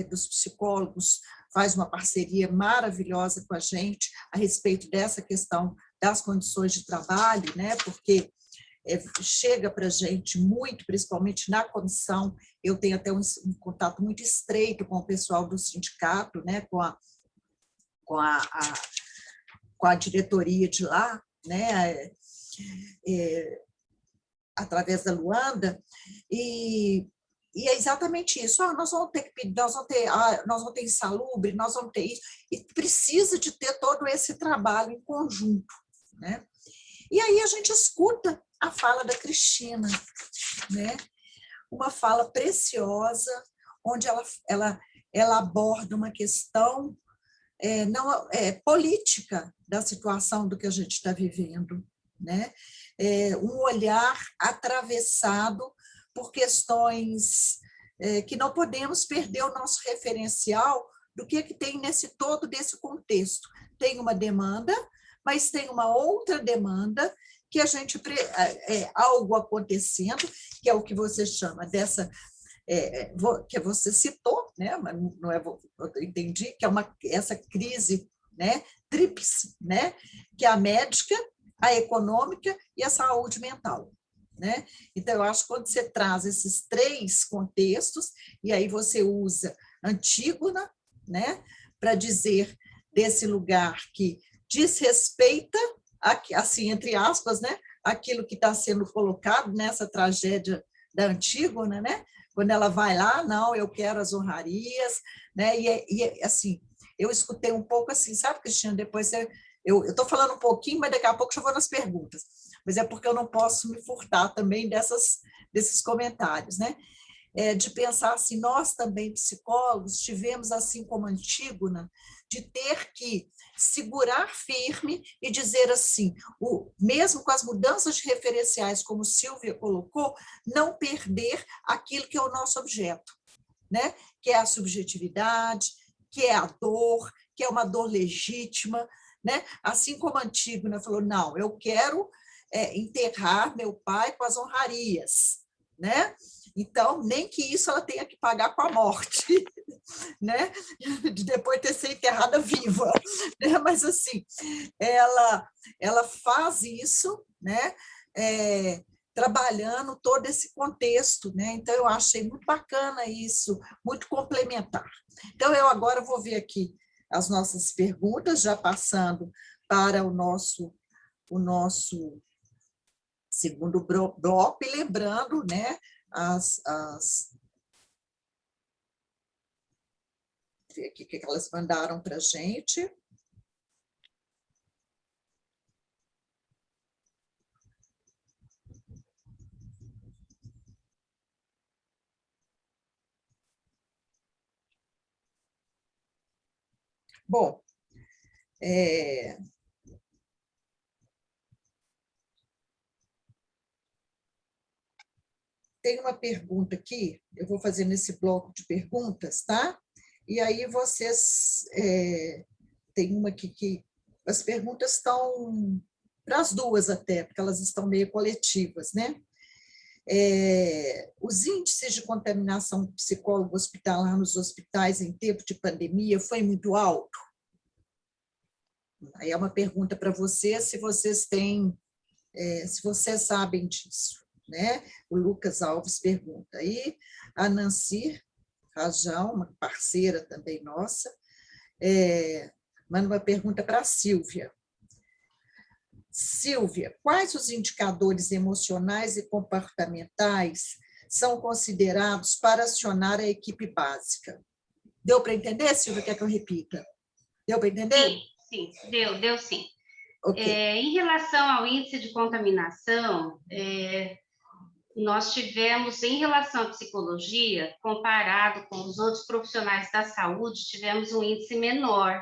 dos psicólogos faz uma parceria maravilhosa com a gente a respeito dessa questão das condições de trabalho, né? Porque chega para a gente muito, principalmente na comissão. Eu tenho até um contato muito estreito com o pessoal do sindicato, né, com a diretoria de lá, né, através da Luanda, e é exatamente isso. Nós vamos ter que pedir, nós vamos ter insalubre, nós vamos ter isso, e precisa de ter todo esse trabalho em conjunto, né? E aí a gente escuta a fala da Cristina, né? Uma fala preciosa, onde ela aborda uma questão política da situação do que a gente está vivendo, né? Um olhar atravessado por questões que não podemos perder o nosso referencial do que tem nesse todo desse contexto. Tem uma demanda, mas tem uma outra demanda que a gente algo acontecendo, que é o que você chama dessa que você citou, né? Mas não é, eu entendi que é essa crise, né? Tríplice, né? Que é a médica, a econômica e a saúde mental, né? Então eu acho que quando você traz esses três contextos e aí você usa Antígona, né? Para dizer desse lugar que desrespeita, assim entre aspas, né? Aquilo que está sendo colocado nessa tragédia da Antígona, né? Quando ela vai lá, não, eu quero as honrarias, né? E assim, eu escutei um pouco assim, sabe, Cristina, depois eu estou falando um pouquinho, mas daqui a pouco já vou nas perguntas, mas é porque eu não posso me furtar também desses comentários, né? De pensar assim, nós também, psicólogos, tivemos, assim como Antígona, de ter que segurar firme e dizer assim, mesmo com as mudanças de referenciais, como Silvia colocou, não perder aquilo que é o nosso objeto, né? Que é a subjetividade, que é a dor, que é uma dor legítima, né? Assim como Antígona falou, não, eu quero enterrar meu pai com as honrarias, né? Então, nem que isso ela tenha que pagar com a morte, né? De depois ter sido enterrada viva, né? Mas assim, ela faz isso, né? Trabalhando todo esse contexto, né? Então eu achei muito bacana isso, muito complementar. Então eu agora vou ver aqui as nossas perguntas, já passando para o nosso segundo bloco, e lembrando, né, ver aqui o que elas mandaram para a gente. Bom, tem uma pergunta aqui, eu vou fazer nesse bloco de perguntas, tá? E aí vocês, tem uma aqui que as perguntas estão para as duas até, porque elas estão meio coletivas, né? Os índices de contaminação psicólogo hospitalar nos hospitais em tempo de pandemia foi muito alto? Aí é uma pergunta para vocês, se vocês têm, se vocês sabem disso, né? O Lucas Alves pergunta. Aí a Nancy Rajão, uma parceira também nossa, manda uma pergunta para a Silvia. Silvia, quais os indicadores emocionais e comportamentais são considerados para acionar a equipe básica? Deu para entender, Silvia? Quer que eu repita? Deu para entender? Sim, deu sim. Okay. Em relação ao índice de contaminação, nós tivemos, em relação à psicologia, comparado com os outros profissionais da saúde, tivemos um índice menor,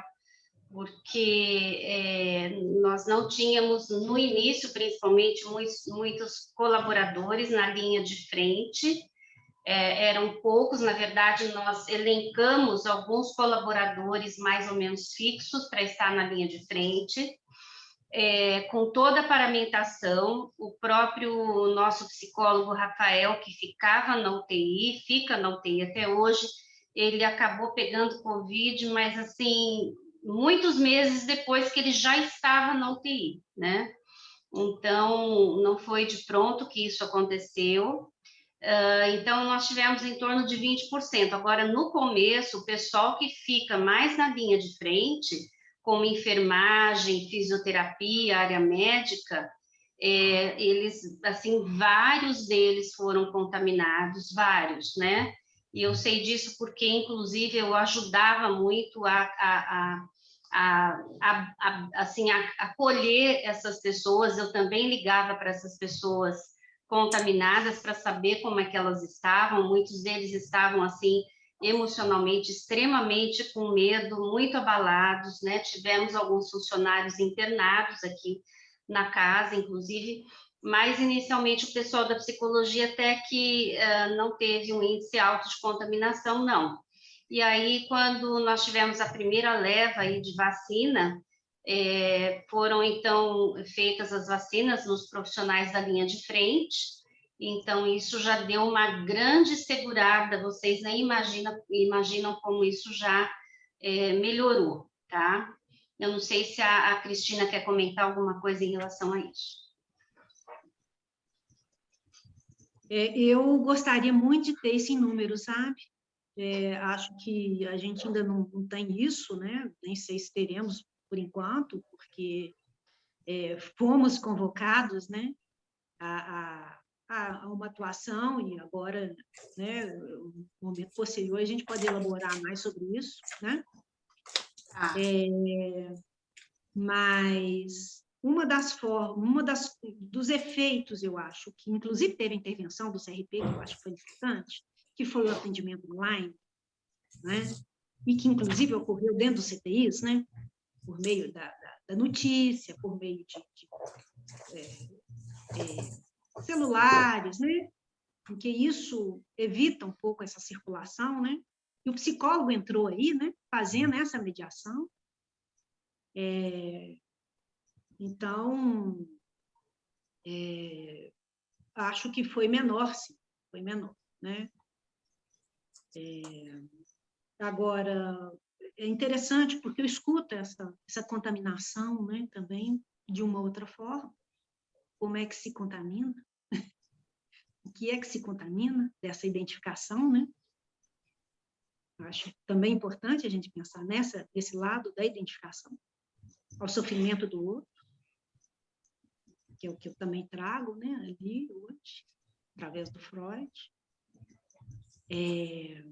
porque nós não tínhamos, no início, principalmente, muitos colaboradores na linha de frente, eram poucos, na verdade, nós elencamos alguns colaboradores mais ou menos fixos para estar na linha de frente, com toda a paramentação. O próprio nosso psicólogo Rafael, que ficava na UTI, fica na UTI até hoje, ele acabou pegando Covid, mas assim, muitos meses depois que ele já estava na UTI, né? Então, não foi de pronto que isso aconteceu. Então, nós tivemos em torno de 20%. Agora, no começo, o pessoal que fica mais na linha de frente, como enfermagem, fisioterapia, área médica, eles, assim, vários deles foram contaminados, vários, né? E eu sei disso porque, inclusive, eu ajudava muito assim, a acolher essas pessoas. Eu também ligava para essas pessoas contaminadas para saber como é que elas estavam. Muitos deles estavam, assim, emocionalmente extremamente com medo, muito abalados, né? Tivemos alguns funcionários internados aqui na casa, inclusive, mas inicialmente o pessoal da psicologia até que não teve um índice alto de contaminação, não. E aí, quando nós tivemos a primeira leva aí de vacina, foram, então, feitas as vacinas nos profissionais da linha de frente. Então, isso já deu uma grande segurada, vocês nem imaginam como isso já melhorou, tá? Eu não sei se a Cristina quer comentar alguma coisa em relação a isso. Eu gostaria muito de ter esse número, sabe? Acho que a gente ainda não tem isso, né? Nem sei se teremos por enquanto, porque fomos convocados, né, a uma atuação, e agora, né, no momento posterior, a gente pode elaborar mais sobre isso, né? Mas dos efeitos, eu acho, que inclusive teve a intervenção do CRP, que eu acho que foi importante, que foi o atendimento online, né? E que, inclusive, ocorreu dentro dos CTIs, né? Por meio da notícia, por meio de celulares, né? Porque isso evita um pouco essa circulação, né? E o psicólogo entrou aí, né? Fazendo essa mediação. Então, acho que foi menor, sim. Foi menor, né? Agora, é interessante porque eu escuto essa contaminação, né? Também de uma outra forma. Como é que se contamina? O que é que se contamina dessa identificação, né? Acho também importante a gente pensar nesse lado da identificação ao sofrimento do outro, que é o que eu também trago, né, ali hoje, através do Freud, e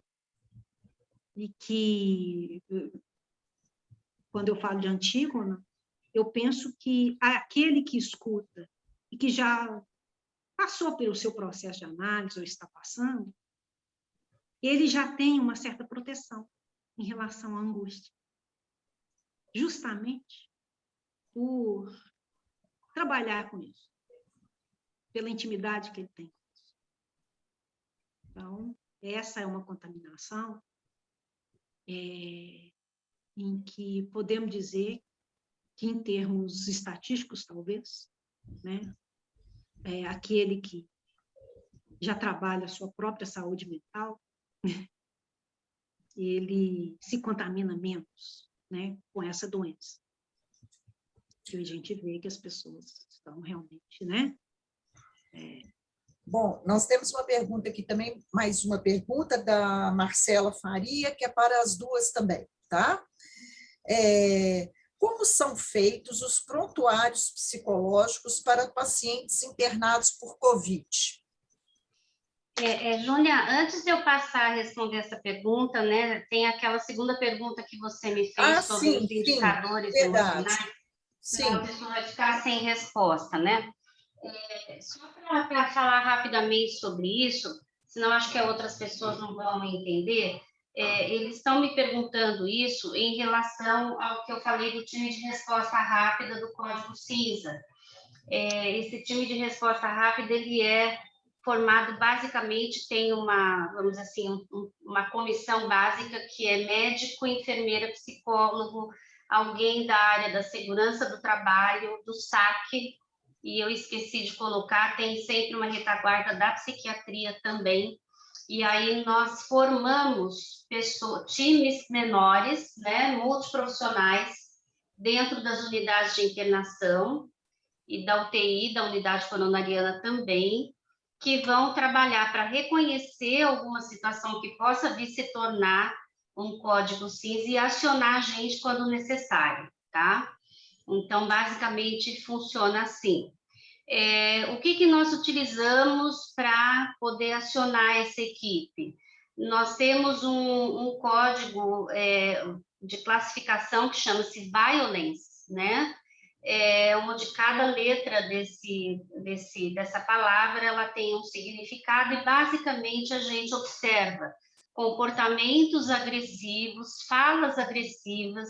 que, quando eu falo de Antígona, eu penso que aquele que escuta e que já passou pelo seu processo de análise ou está passando, ele já tem uma certa proteção em relação à angústia, justamente por trabalhar com isso, pela intimidade que ele tem. Então, essa é uma contaminação em que podemos dizer que, em termos estatísticos, talvez, né, aquele que já trabalha a sua própria saúde mental, ele se contamina menos, né, com essa doença. Que a gente vê que as pessoas estão realmente, né? Bom, nós temos uma pergunta aqui também, mais uma pergunta da Marcela Faria, que é para as duas também, tá? Como são feitos os prontuários psicológicos para pacientes internados por Covid? Júlia, antes de eu passar a responder essa pergunta, né, tem aquela segunda pergunta que você me fez sobre sim, os indicadores verdade. emocionais, Sim. a pessoa vai ficar sem resposta, né? Só para falar rapidamente sobre isso, senão acho que outras pessoas não vão entender, eles estão me perguntando isso em relação ao que eu falei do time de resposta rápida do Código Cinza. Esse time de resposta rápida, ele é formado basicamente, tem vamos dizer assim, uma comissão básica que é médico, enfermeira, psicólogo, alguém da área da segurança do trabalho, do SAC, e eu esqueci de colocar, tem sempre uma retaguarda da psiquiatria também, e aí nós formamos times menores, né, multiprofissionais, dentro das unidades de internação, e da UTI, da unidade coronariana também, que vão trabalhar para reconhecer alguma situação que possa vir se tornar um código cinza e acionar a gente quando necessário, tá? Então, basicamente, funciona assim. O que nós utilizamos para poder acionar essa equipe? Nós temos um código de classificação que chama-se Violence, né? Onde cada letra dessa palavra ela tem um significado e, basicamente, a gente observa comportamentos agressivos, falas agressivas,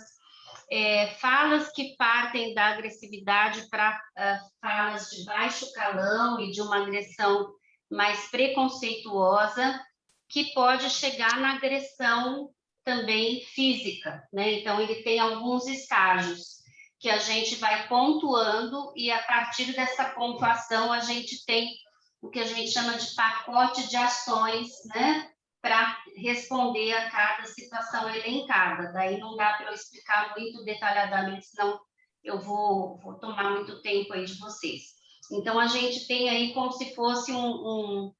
falas que partem da agressividade para falas de baixo calão e de uma agressão mais preconceituosa, que pode chegar na agressão também física, né? Então, ele tem alguns estágios que a gente vai pontuando e, a partir dessa pontuação, a gente tem o que a gente chama de pacote de ações, né? Para responder a cada situação elencada. Daí não dá para eu explicar muito detalhadamente, senão eu vou tomar muito tempo aí de vocês. Então, a gente tem aí como se fosse um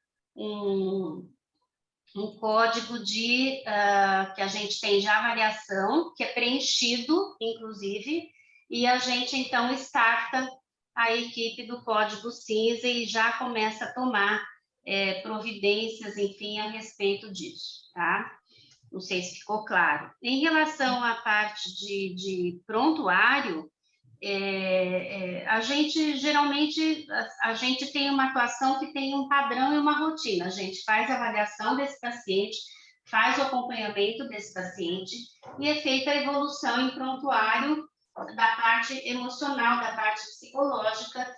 código que a gente tem de avaliação, que é preenchido, inclusive, e a gente, então, starta a equipe do Código Cinza e já começa a tomar providências, enfim, a respeito disso, tá? Não sei se ficou claro. Em relação à parte de prontuário, a gente, geralmente, a gente tem uma atuação que tem um padrão e uma rotina. A gente faz a avaliação desse paciente, faz o acompanhamento desse paciente e é feita a evolução em prontuário da parte emocional, da parte psicológica,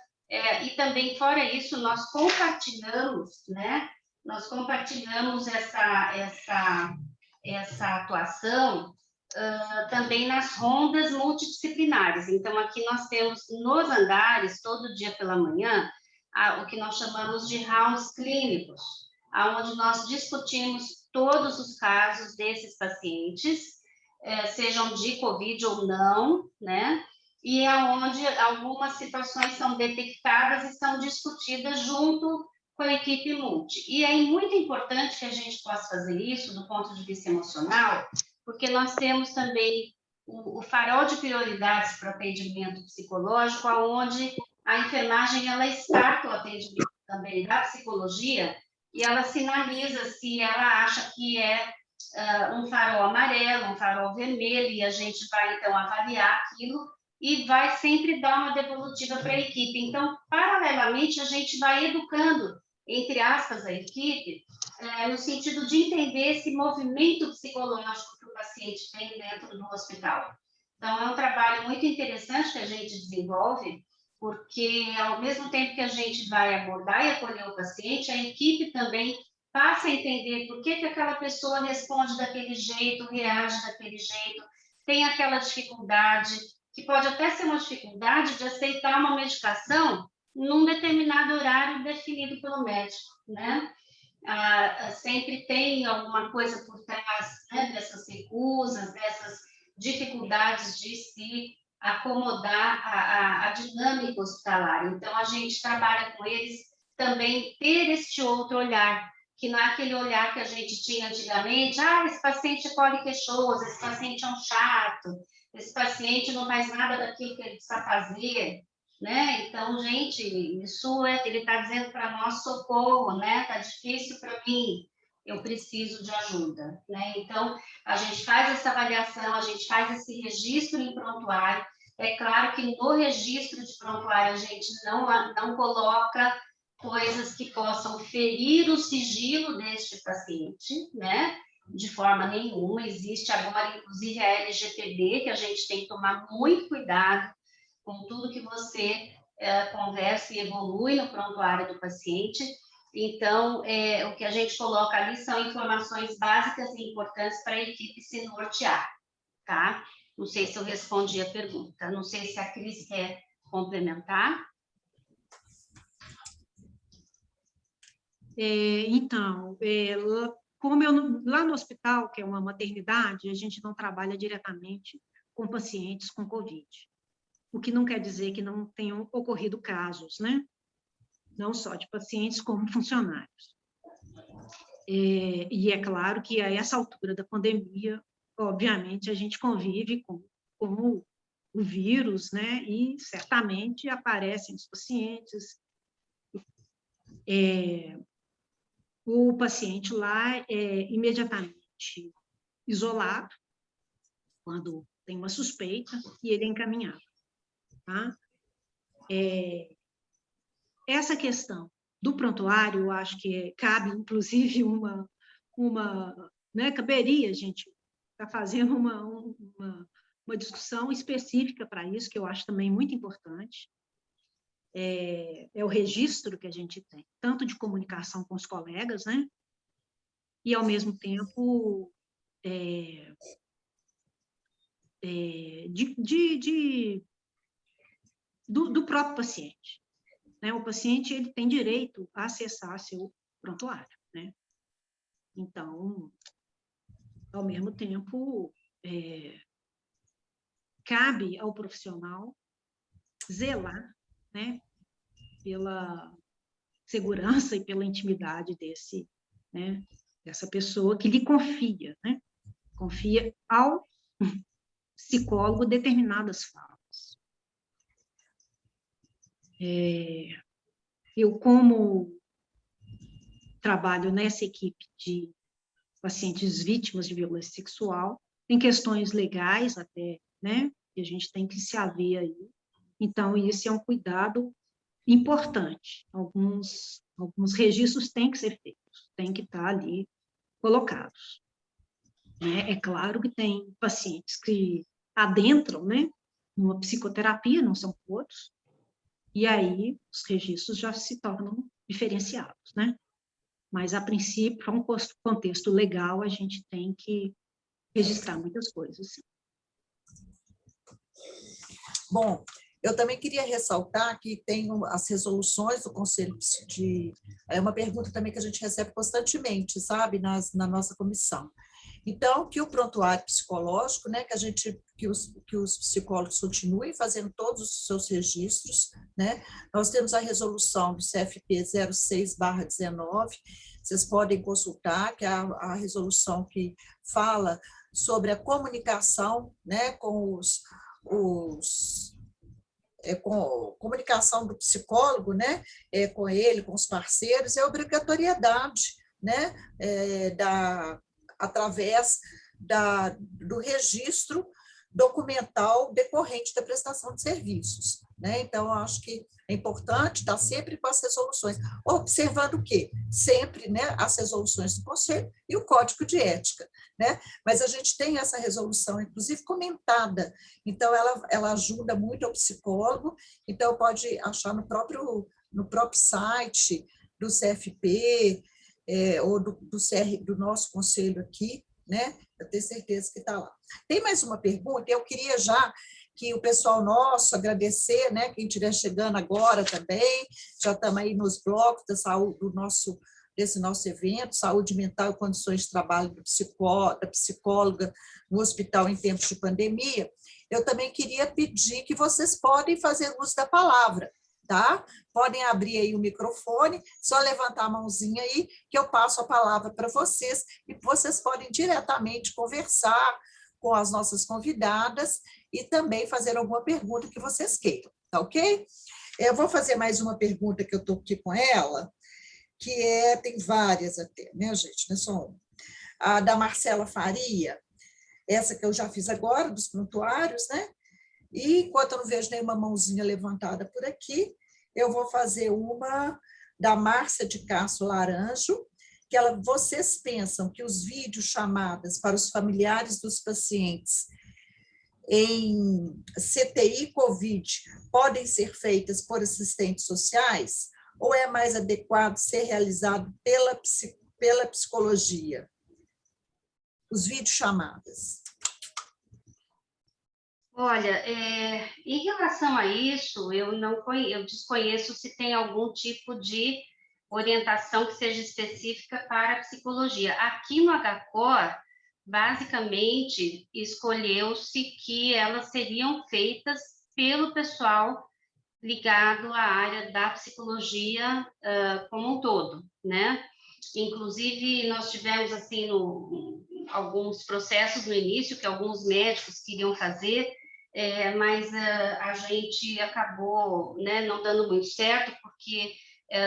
e também, fora isso, nós compartilhamos, né? Nós compartilhamos essa atuação também nas rondas multidisciplinares. Então, aqui nós temos nos andares, todo dia pela manhã, o que nós chamamos de rounds clínicos, onde nós discutimos todos os casos desses pacientes, sejam de Covid ou não, né? E é onde algumas situações são detectadas e são discutidas junto com a equipe multi. E é muito importante que a gente possa fazer isso do ponto de vista emocional, porque nós temos também o farol de prioridades para o atendimento psicológico, onde a enfermagem ela starta o atendimento também da psicologia e ela sinaliza se ela acha que é um farol amarelo, um farol vermelho, e a gente vai, então, avaliar aquilo e vai sempre dar uma devolutiva para a equipe. Então, paralelamente, a gente vai educando, entre aspas, a equipe, no sentido de entender esse movimento psicológico que o paciente tem dentro do hospital. Então, é um trabalho muito interessante que a gente desenvolve, porque, ao mesmo tempo que a gente vai abordar e acolher o paciente, a equipe também passa a entender por que aquela pessoa responde daquele jeito, reage daquele jeito, tem aquela dificuldade, que pode até ser uma dificuldade de aceitar uma medicação num determinado horário definido pelo médico, né? Sempre tem alguma coisa por trás, né, dessas recusas, dessas dificuldades de se acomodar à dinâmica hospitalar. Então, a gente trabalha com eles também ter este outro olhar, que não é aquele olhar que a gente tinha antigamente, esse paciente é poliqueixoso, esse paciente é um chato, esse paciente não faz nada daquilo que ele precisa fazer, né? Então, gente, isso ele está dizendo para nós socorro, né? Está difícil para mim, eu preciso de ajuda, né? Então, a gente faz essa avaliação, a gente faz esse registro em prontuário. É claro que no registro de prontuário a gente não coloca coisas que possam ferir o sigilo deste paciente, né? De forma nenhuma. Existe agora, inclusive, a LGPD, que a gente tem que tomar muito cuidado com tudo que você conversa e evolui no prontuário do paciente. Então, o que a gente coloca ali são informações básicas e importantes para a equipe se nortear, tá? Não sei se eu respondi a pergunta. Não sei se a Cris quer complementar. Então, como lá no hospital, que é uma maternidade, a gente não trabalha diretamente com pacientes com Covid. o que não quer dizer que não tenham ocorrido casos, né? Não só de pacientes, como funcionários. E é claro que a essa altura da pandemia, obviamente, a gente convive com o vírus, né? E certamente aparecem os pacientes. O paciente lá é imediatamente isolado, quando tem uma suspeita, e ele é encaminhado. Tá? Essa questão do prontuário, eu acho que cabe, inclusive, né, caberia a gente estar fazendo uma discussão específica para isso, que eu acho também muito importante. É o registro que a gente tem, tanto de comunicação com os colegas, né? E, ao mesmo tempo, do próprio paciente. Né? O paciente ele tem direito a acessar seu prontuário. Né? Então, ao mesmo tempo, cabe ao profissional zelar, né, pela segurança e pela intimidade dessa pessoa que lhe confia, né? Confia ao psicólogo determinadas falas. Eu, como trabalho nessa equipe de pacientes vítimas de violência sexual, tem questões legais até, né, que a gente tem que se haver aí. Então, isso é um cuidado importante. Alguns registros têm que ser feitos, têm que estar ali colocados. Né? É claro que tem pacientes que adentram, né, numa psicoterapia, não são todos, e aí os registros já se tornam diferenciados, né? Mas, a princípio, para um contexto legal, a gente tem que registrar muitas coisas. Bom, eu também queria ressaltar que tem as resoluções do Conselho de... É uma pergunta também que a gente recebe constantemente, sabe, na nossa comissão. Então, que o prontuário psicológico, né, que os psicólogos continuem fazendo todos os seus registros, né? Nós temos a resolução do CFP 06/19, vocês podem consultar, que é a resolução que fala sobre a comunicação, né, com comunicação do psicólogo, né, com ele, com os parceiros, é obrigatoriedade, né, através do registro documental decorrente da prestação de serviços. Né? Então, eu acho que é importante estar sempre com as resoluções, observando o quê? Sempre, né, as resoluções do Conselho e o Código de Ética. Né? Mas a gente tem essa resolução, inclusive, comentada, então ela ajuda muito ao psicólogo, então pode achar no próprio site do CFP, ou do nosso conselho aqui, né? Eu tenho certeza que está lá. Tem mais uma pergunta, eu queria já que o pessoal nosso, agradecer, né? Quem estiver chegando agora também, já estamos aí nos blocos da saúde, desse nosso evento, Saúde Mental e Condições de Trabalho da psicóloga no hospital em tempos de pandemia. Eu também queria pedir que vocês podem fazer uso da palavra, tá? Podem abrir aí o microfone, só levantar a mãozinha aí, que eu passo a palavra para vocês, e vocês podem diretamente conversar com as nossas convidadas e também fazer alguma pergunta que vocês queiram, tá ok? Eu vou fazer mais uma pergunta que eu estou aqui com ela, que tem várias até, né, gente? Não é só uma. A da Marcela Faria, essa que eu já fiz agora, dos prontuários, né? E, enquanto eu não vejo nenhuma mãozinha levantada por aqui, eu vou fazer uma da Márcia de Castro Laranjo, que vocês pensam que os vídeos chamadas para os familiares dos pacientes em CTI COVID podem ser feitas por assistentes sociais, ou é mais adequado ser realizado pela psicologia? Os vídeos chamadas. Olha, em relação a isso, eu desconheço se tem algum tipo de orientação que seja específica para a psicologia. Aqui no HCOR, basicamente, escolheu-se que elas seriam feitas pelo pessoal ligado à área da psicologia como um todo, né? Inclusive, nós tivemos, assim, alguns processos no início que alguns médicos queriam fazer, mas a gente acabou, né, não dando muito certo, porque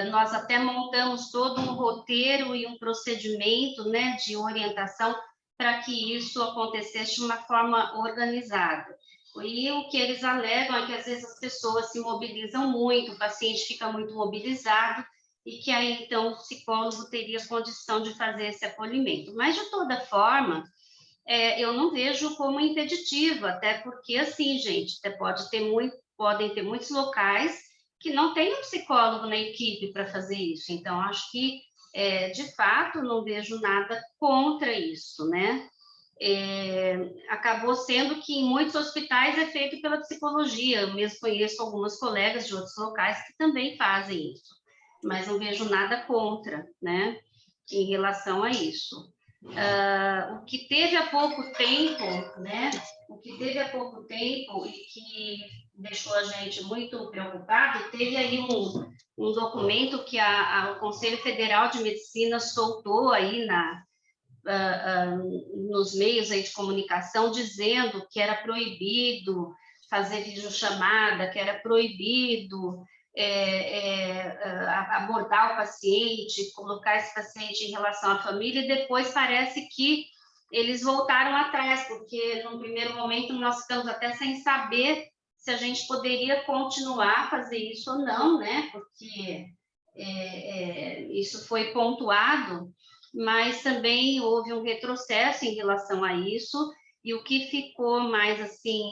nós até montamos todo um roteiro e um procedimento, né, de orientação para que isso acontecesse de uma forma organizada. E o que eles alegam é que, às vezes, as pessoas se mobilizam muito, o paciente fica muito mobilizado, e que aí, então, o psicólogo teria condição de fazer esse acolhimento. Mas, de toda forma, eu não vejo como impeditivo, até porque, assim, gente, podem ter muitos locais que não tem um psicólogo na equipe para fazer isso. Então, acho que, de fato, não vejo nada contra isso, né? Acabou sendo que em muitos hospitais é feito pela psicologia. Eu mesmo conheço algumas colegas de outros locais que também fazem isso, mas não vejo nada contra, né, em relação a isso. O que teve há pouco tempo, né, e que deixou a gente muito preocupado, teve aí um documento que o Conselho Federal de Medicina soltou aí nos meios aí de comunicação, dizendo que era proibido fazer videochamada, que era proibido abordar o paciente, colocar esse paciente em relação à família, e depois parece que eles voltaram atrás, porque no primeiro momento nós ficamos até sem saber se a gente poderia continuar a fazer isso ou não, né? Porque isso foi pontuado, mas também houve um retrocesso em relação a isso, e o que ficou mais assim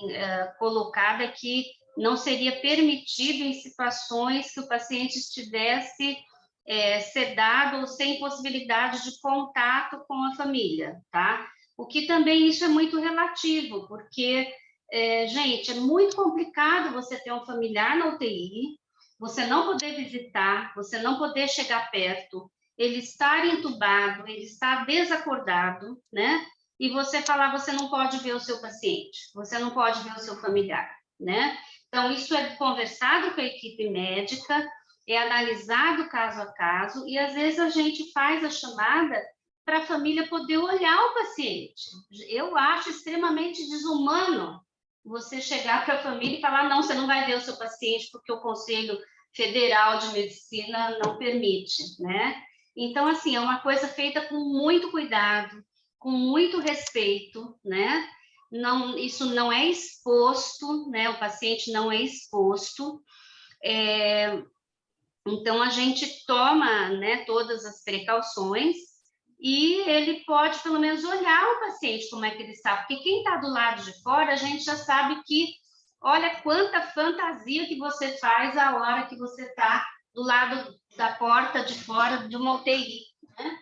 colocado é que não seria permitido em situações que o paciente estivesse sedado ou sem possibilidade de contato com a família, tá? O que também isso é muito relativo, porque, gente, é muito complicado você ter um familiar na UTI, você não poder visitar, você não poder chegar perto, ele estar entubado, ele estar desacordado, né? E você falar, você não pode ver o seu paciente, você não pode ver o seu familiar, né? Então, isso é conversado com a equipe médica, é analisado caso a caso, e às vezes a gente faz a chamada para a família poder olhar o paciente. Eu acho extremamente desumano você chegar para a família e falar, não, você não vai ver o seu paciente porque o Conselho Federal de Medicina não permite, né? Então, assim, é uma coisa feita com muito cuidado, com muito respeito, né? Não, isso não é exposto, né? O paciente não é exposto. Então, a gente toma, né, todas as precauções e ele pode, pelo menos, olhar o paciente, como é que ele está. Porque quem está do lado de fora, a gente já sabe que, olha quanta fantasia que você faz a hora que você está do lado da porta de fora de uma UTI, né?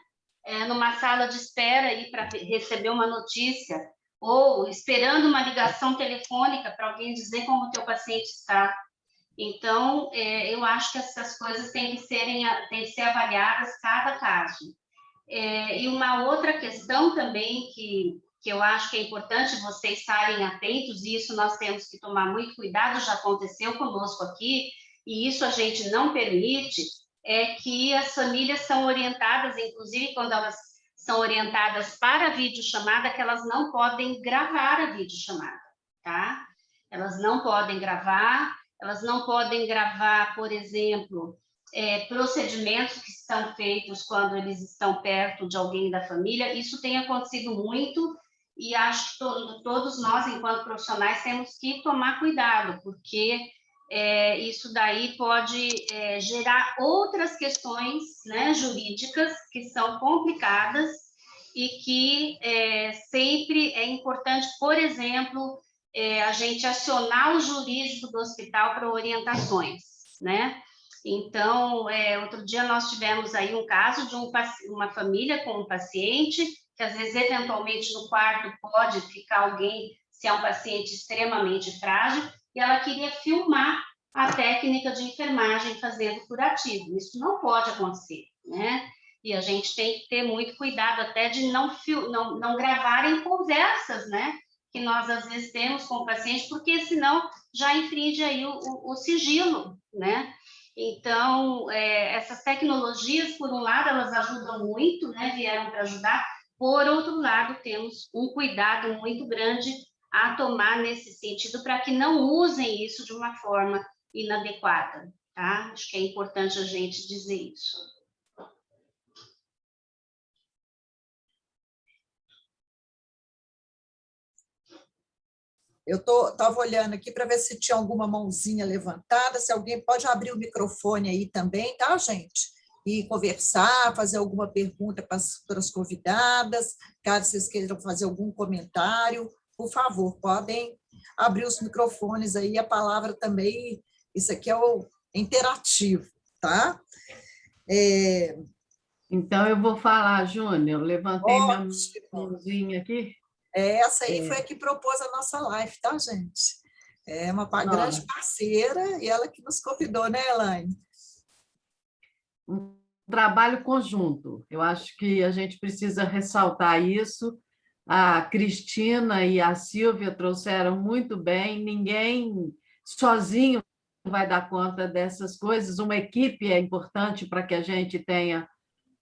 Numa sala de espera aí para receber uma notícia, ou esperando uma ligação telefônica para alguém dizer como o teu paciente está. Então, eu acho que essas coisas têm que ser avaliadas cada caso. E uma outra questão também que eu acho que é importante vocês estarem atentos, e isso nós temos que tomar muito cuidado, já aconteceu conosco aqui, e isso a gente não permite, é que as famílias são orientadas, inclusive quando elas são orientadas para a videochamada, que elas não podem gravar a videochamada, tá? Elas não podem gravar, por exemplo, procedimentos que são feitos quando eles estão perto de alguém da família. Isso tem acontecido muito, e acho que todos nós, enquanto profissionais, temos que tomar cuidado, porque isso daí pode gerar outras questões, né, jurídicas, que são complicadas, e que sempre é importante, por exemplo, a gente acionar o jurídico do hospital para orientações, né? Então, outro dia nós tivemos aí um caso de uma família com um paciente, que às vezes, eventualmente, no quarto pode ficar alguém, se é um paciente extremamente frágil, e ela queria filmar a técnica de enfermagem fazendo curativo. Isso não pode acontecer, né? E a gente tem que ter muito cuidado até de não gravarem conversas, né? que nós, às vezes, temos com o paciente, porque senão já infringe aí o sigilo, né? Então, essas tecnologias, por um lado, elas ajudam muito, né? Vieram para ajudar. Por outro lado, temos um cuidado muito grande a tomar nesse sentido para que não usem isso de uma forma inadequada, tá? Acho que é importante a gente dizer isso. Eu estava olhando aqui para ver se tinha alguma mãozinha levantada, se alguém pode abrir o microfone aí também, tá, gente? E conversar, fazer alguma pergunta para as convidadas, caso vocês queiram fazer algum comentário, por favor, podem abrir os microfones aí, a palavra também, isso aqui é o interativo, tá? Então, eu vou falar, Júnior, levantei minha Ótimo. mãozinha aqui. Essa aí foi a que propôs a nossa live, tá, gente? É uma grande parceira e ela que nos convidou, né, Elaine? Um trabalho conjunto. Eu acho que a gente precisa ressaltar isso. A Cristina e a Silvia trouxeram muito bem. Ninguém sozinho vai dar conta dessas coisas. Uma equipe é importante para que a gente tenha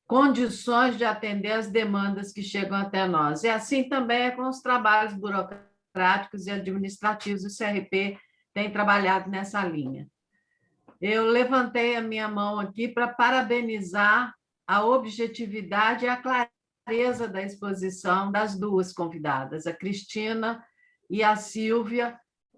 condições de atender as demandas que chegam até nós. E assim também é com os trabalhos burocráticos e administrativos. O CRP tem trabalhado nessa linha. Eu levantei a minha mão aqui para parabenizar a objetividade e a clareza da exposição das duas convidadas, a Cristina e a Silvia,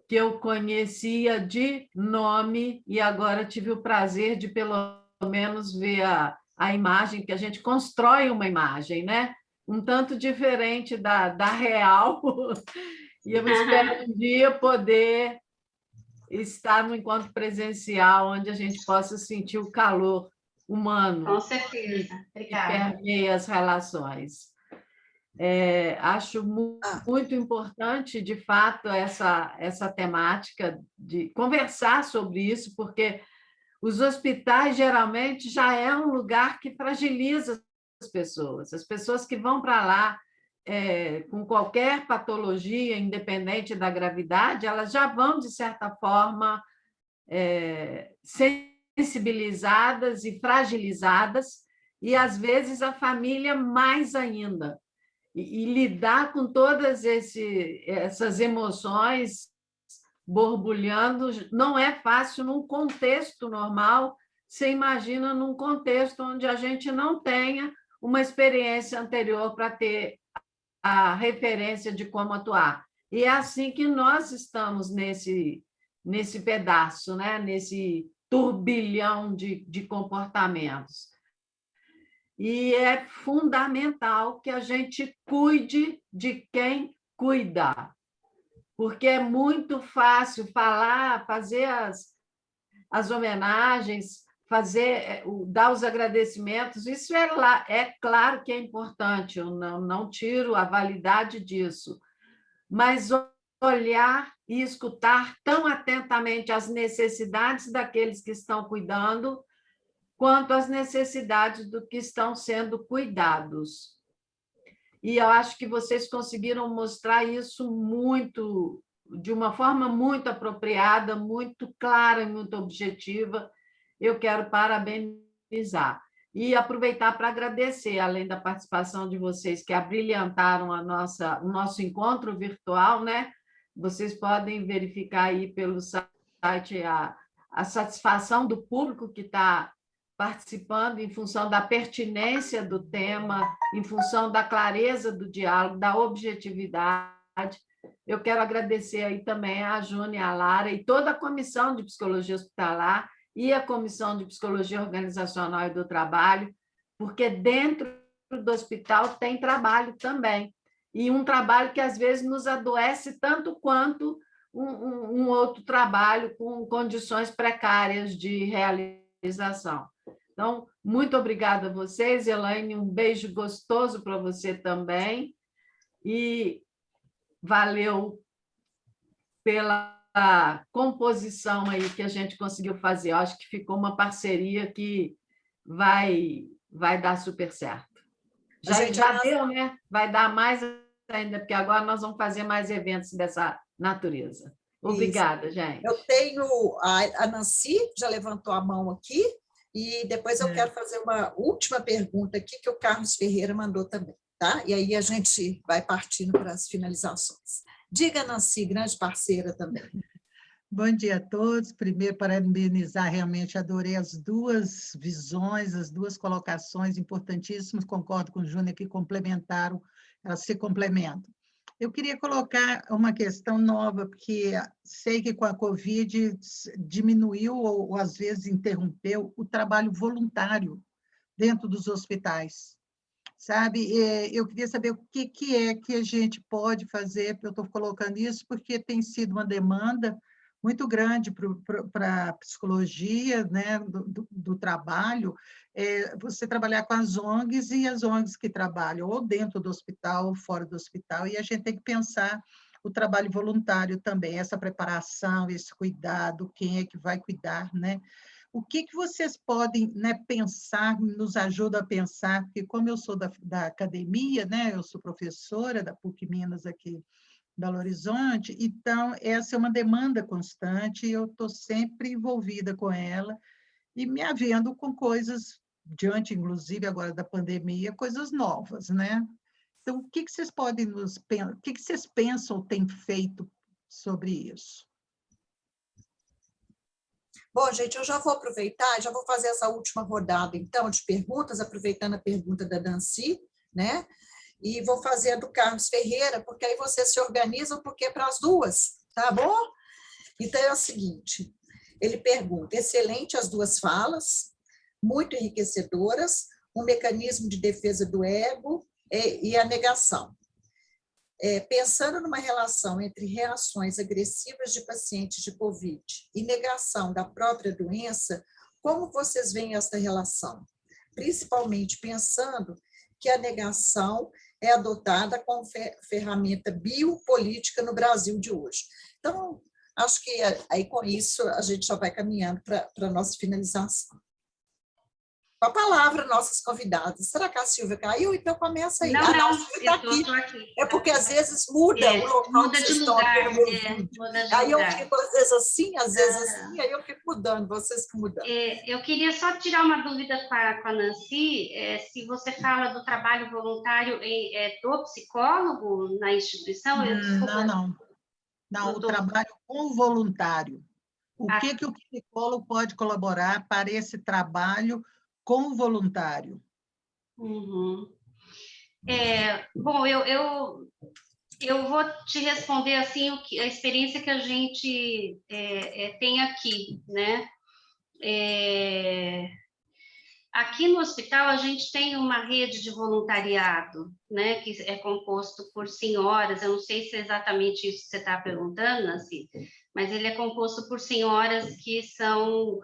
que eu conhecia de nome e agora tive o prazer de, pelo menos, ver a imagem, que a gente constrói uma imagem, né? Um tanto diferente da real, e eu espero um dia poder estar no encontro presencial, onde a gente possa sentir o calor humano. Com certeza. Obrigada. Que permeia as relações. Acho muito importante, de fato, essa temática de conversar sobre isso, porque os hospitais, geralmente, já é um lugar que fragiliza as pessoas que vão para lá com qualquer patologia, independente da gravidade, elas já vão, de certa forma, sensibilizadas e fragilizadas, e, às vezes, a família mais ainda. E lidar com todas essas emoções borbulhando não é fácil num contexto normal. Você imagina num contexto onde a gente não tenha uma experiência anterior para ter a referência de como atuar. E é assim que nós estamos nesse pedaço, né? Nesse turbilhão de comportamentos. E é fundamental que a gente cuide de quem cuida, porque é muito fácil falar, fazer as homenagens, dar os agradecimentos. Isso é claro que é importante, eu não tiro a validade disso, mas olhar e escutar tão atentamente as necessidades daqueles que estão cuidando, quanto às necessidades do que estão sendo cuidados. E eu acho que vocês conseguiram mostrar isso de uma forma muito apropriada, muito clara e muito objetiva. Eu quero parabenizar. E aproveitar para agradecer, além da participação de vocês, que abrilhantaram o nosso encontro virtual, né? Vocês podem verificar aí pelo site a satisfação do público que está participando em função da pertinência do tema, em função da clareza do diálogo, da objetividade. Eu quero agradecer aí também a Júnia, a Lara e toda a Comissão de Psicologia Hospitalar e a Comissão de Psicologia Organizacional e do Trabalho, porque dentro do hospital tem trabalho também, e um trabalho que às vezes nos adoece tanto quanto um outro trabalho com condições precárias de realização. Então, muito obrigada a vocês, Elaine, um beijo gostoso para você também, e valeu pela composição aí que a gente conseguiu fazer. Eu acho que ficou uma parceria que vai dar super certo. Já deu, né? Vai dar mais ainda, porque agora nós vamos fazer mais eventos dessa natureza. Obrigada, gente. Eu tenho a Nancy, já levantou a mão aqui, e depois eu quero fazer uma última pergunta aqui, que o Carlos Ferreira mandou também, tá? E aí a gente vai partindo para as finalizações. Diga, Nancy, grande parceira também. Bom dia a todos. Primeiro, parabenizar, realmente adorei as duas visões, as duas colocações importantíssimas. Concordo com o Júnior que complementaram, elas se complementam. Eu queria colocar uma questão nova, porque sei que com a Covid diminuiu ou às vezes interrompeu o trabalho voluntário dentro dos hospitais. Sabe, eu queria saber o que é que a gente pode fazer, eu estou colocando isso porque tem sido uma demanda muito grande para a psicologia, né, do trabalho, você trabalhar com as ONGs e as ONGs que trabalham ou dentro do hospital ou fora do hospital, e a gente tem que pensar o trabalho voluntário também, essa preparação, esse cuidado, quem é que vai cuidar, né? O que vocês podem, né, pensar, nos ajuda a pensar, porque como eu sou da academia, né, eu sou professora da PUC Minas aqui em Belo Horizonte, então essa é uma demanda constante, eu estou sempre envolvida com ela e me havendo com coisas, diante inclusive agora da pandemia, coisas novas, né? Então, o que vocês podem o que vocês pensam ou têm feito sobre isso? Bom, gente, eu já vou aproveitar, já vou fazer essa última rodada, então, de perguntas, aproveitando a pergunta da Nancy, né? E vou fazer a do Carlos Ferreira, porque aí vocês se organizam, porque é para as duas, tá bom? Então, é o seguinte, ele pergunta, excelente as duas falas, muito enriquecedoras, um mecanismo de defesa do ego e a negação. Pensando numa relação entre reações agressivas de pacientes de COVID e negação da própria doença, como vocês veem esta relação? Principalmente pensando que a negação é adotada como ferramenta biopolítica no Brasil de hoje. Então, acho que aí com isso a gente já vai caminhando para a nossa finalização. Com a palavra, nossas convidadas. Será que a Silvia caiu? Então começa aí. Não, não, não, a Silvia está aqui. aqui. É porque às vezes muda o local muda que de vocês lugar, estão aqui no meu vídeo. muda de Aí lugar. eu fico às vezes assim, às vezes assim, aí eu fico mudando, vocês que mudando. Eu queria só tirar uma dúvida com a Nancy, se você fala do trabalho voluntário do psicólogo na instituição? Não, o trabalho com o voluntário. O que o psicólogo pode colaborar para esse trabalho com o voluntário? Uhum. Bom, eu vou te responder assim a experiência que a gente tem aqui, né? Aqui no hospital a gente tem uma rede de voluntariado, né? Que é composto por senhoras. Eu não sei se é exatamente isso que você está perguntando, assim, mas ele é composto por senhoras que são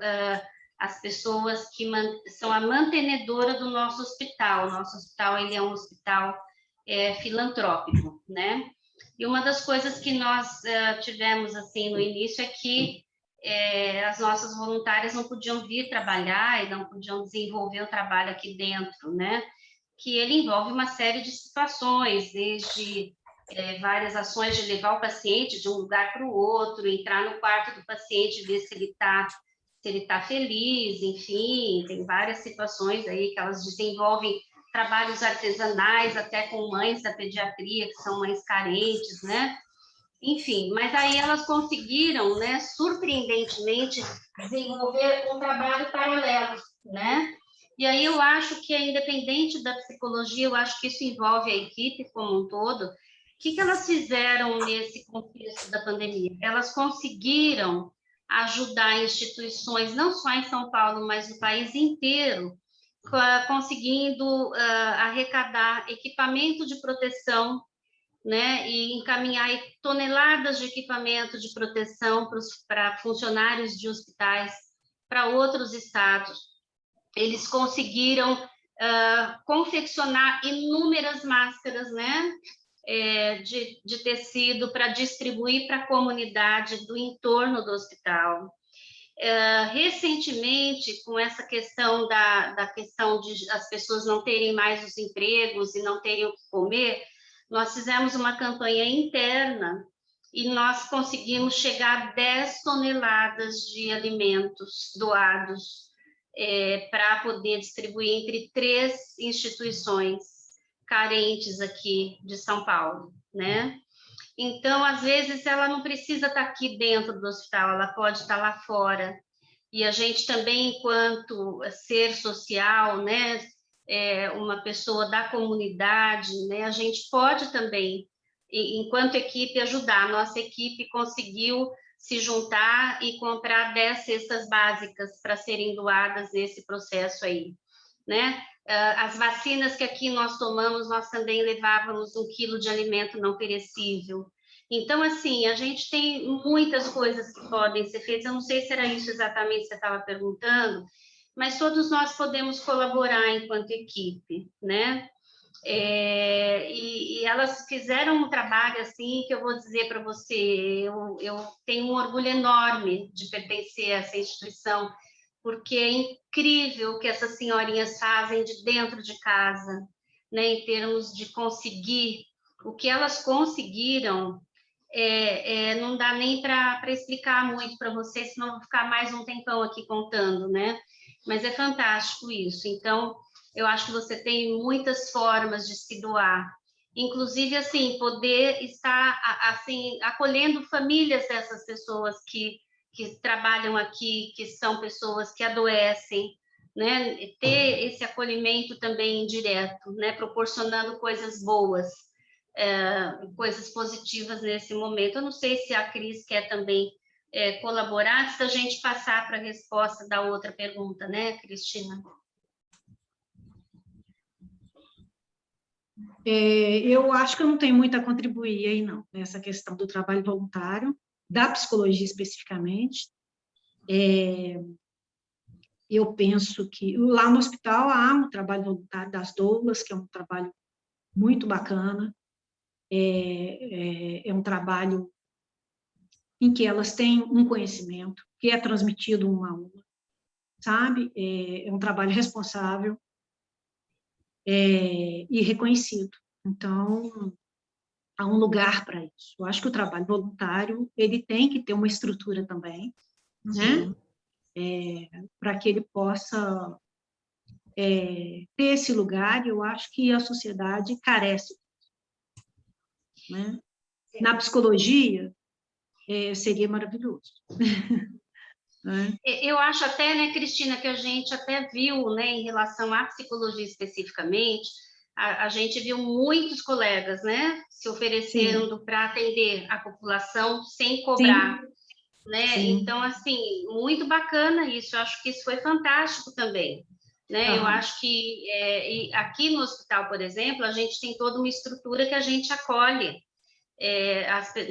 as pessoas que são a mantenedora do nosso hospital. O nosso hospital ele é um hospital filantrópico, né? E uma das coisas que nós tivemos assim no início é que as nossas voluntárias não podiam vir trabalhar e não podiam desenvolver o trabalho aqui dentro, né? Que ele envolve uma série de situações, desde várias ações de levar o paciente de um lugar para o outro, entrar no quarto do paciente, ver se ele está feliz, enfim, tem várias situações aí que elas desenvolvem trabalhos artesanais, até com mães da pediatria, que são mães carentes, né? Enfim, mas aí elas conseguiram, né, surpreendentemente, desenvolver um trabalho paralelo, né? E aí eu acho que, independente da psicologia, eu acho que isso envolve a equipe como um todo. O que elas fizeram nesse contexto da pandemia? Elas conseguiram ajudar instituições, não só em São Paulo, mas no país inteiro, conseguindo arrecadar equipamento de proteção, né, e encaminhar toneladas de equipamento de proteção para funcionários de hospitais, para outros estados. Eles conseguiram confeccionar inúmeras máscaras, né, de tecido para distribuir para a comunidade do entorno do hospital. Recentemente, com essa questão da questão de as pessoas não terem mais os empregos e não terem o que comer, nós fizemos uma campanha interna e nós conseguimos chegar a 10 toneladas de alimentos doados para poder distribuir entre 3 instituições carentes aqui de São Paulo, né? Então, às vezes, ela não precisa estar aqui dentro do hospital, ela pode estar lá fora. E a gente também, enquanto ser social, né, uma pessoa da comunidade, né, a gente pode também, enquanto equipe, ajudar. A nossa equipe conseguiu se juntar e comprar 10 cestas básicas para serem doadas nesse processo aí, né? As vacinas que aqui nós tomamos, nós também levávamos 1 quilo de alimento não perecível. Então, assim, a gente tem muitas coisas que podem ser feitas. Eu não sei se era isso exatamente que você estava perguntando, mas todos nós podemos colaborar enquanto equipe, né? E elas fizeram um trabalho, assim, que eu vou dizer para você, eu tenho um orgulho enorme de pertencer a essa instituição, porque é incrível o que essas senhorinhas fazem de dentro de casa, né, em termos de conseguir o que elas conseguiram. Não dá nem para explicar muito para vocês, senão eu vou ficar mais um tempão aqui contando, né? Mas é fantástico isso. Então, eu acho que você tem muitas formas de se doar, inclusive, assim, poder estar, assim, acolhendo famílias dessas pessoas que trabalham aqui, que são pessoas que adoecem, né? Ter esse acolhimento também indireto, né? Proporcionando coisas boas, coisas positivas nesse momento. Eu não sei se a Cris quer também colaborar, antes da gente passar para a resposta da outra pergunta, né, Cristina? Eu acho que eu não tenho muito a contribuir aí, não, nessa questão do trabalho voluntário, da psicologia especificamente. Eu penso que lá no hospital há um trabalho voluntário das doulas, que é um trabalho muito bacana, é um trabalho em que elas têm um conhecimento que é transmitido uma a uma, sabe? É um trabalho responsável e reconhecido. Então, há um lugar para isso. Eu acho que o trabalho voluntário ele tem que ter uma estrutura também, né? Para que ele possa ter esse lugar. Eu acho que a sociedade carece, né? Na psicologia, seria maravilhoso. Eu acho até, né, Cristina, que a gente até viu, né, em relação à psicologia especificamente, a gente viu muitos colegas, né, se oferecendo para atender a população sem cobrar, sim, né? Sim. Então, assim, muito bacana isso. Eu acho que isso foi fantástico também, né? Uhum. Eu acho que aqui no hospital, por exemplo, a gente tem toda uma estrutura que a gente acolhe.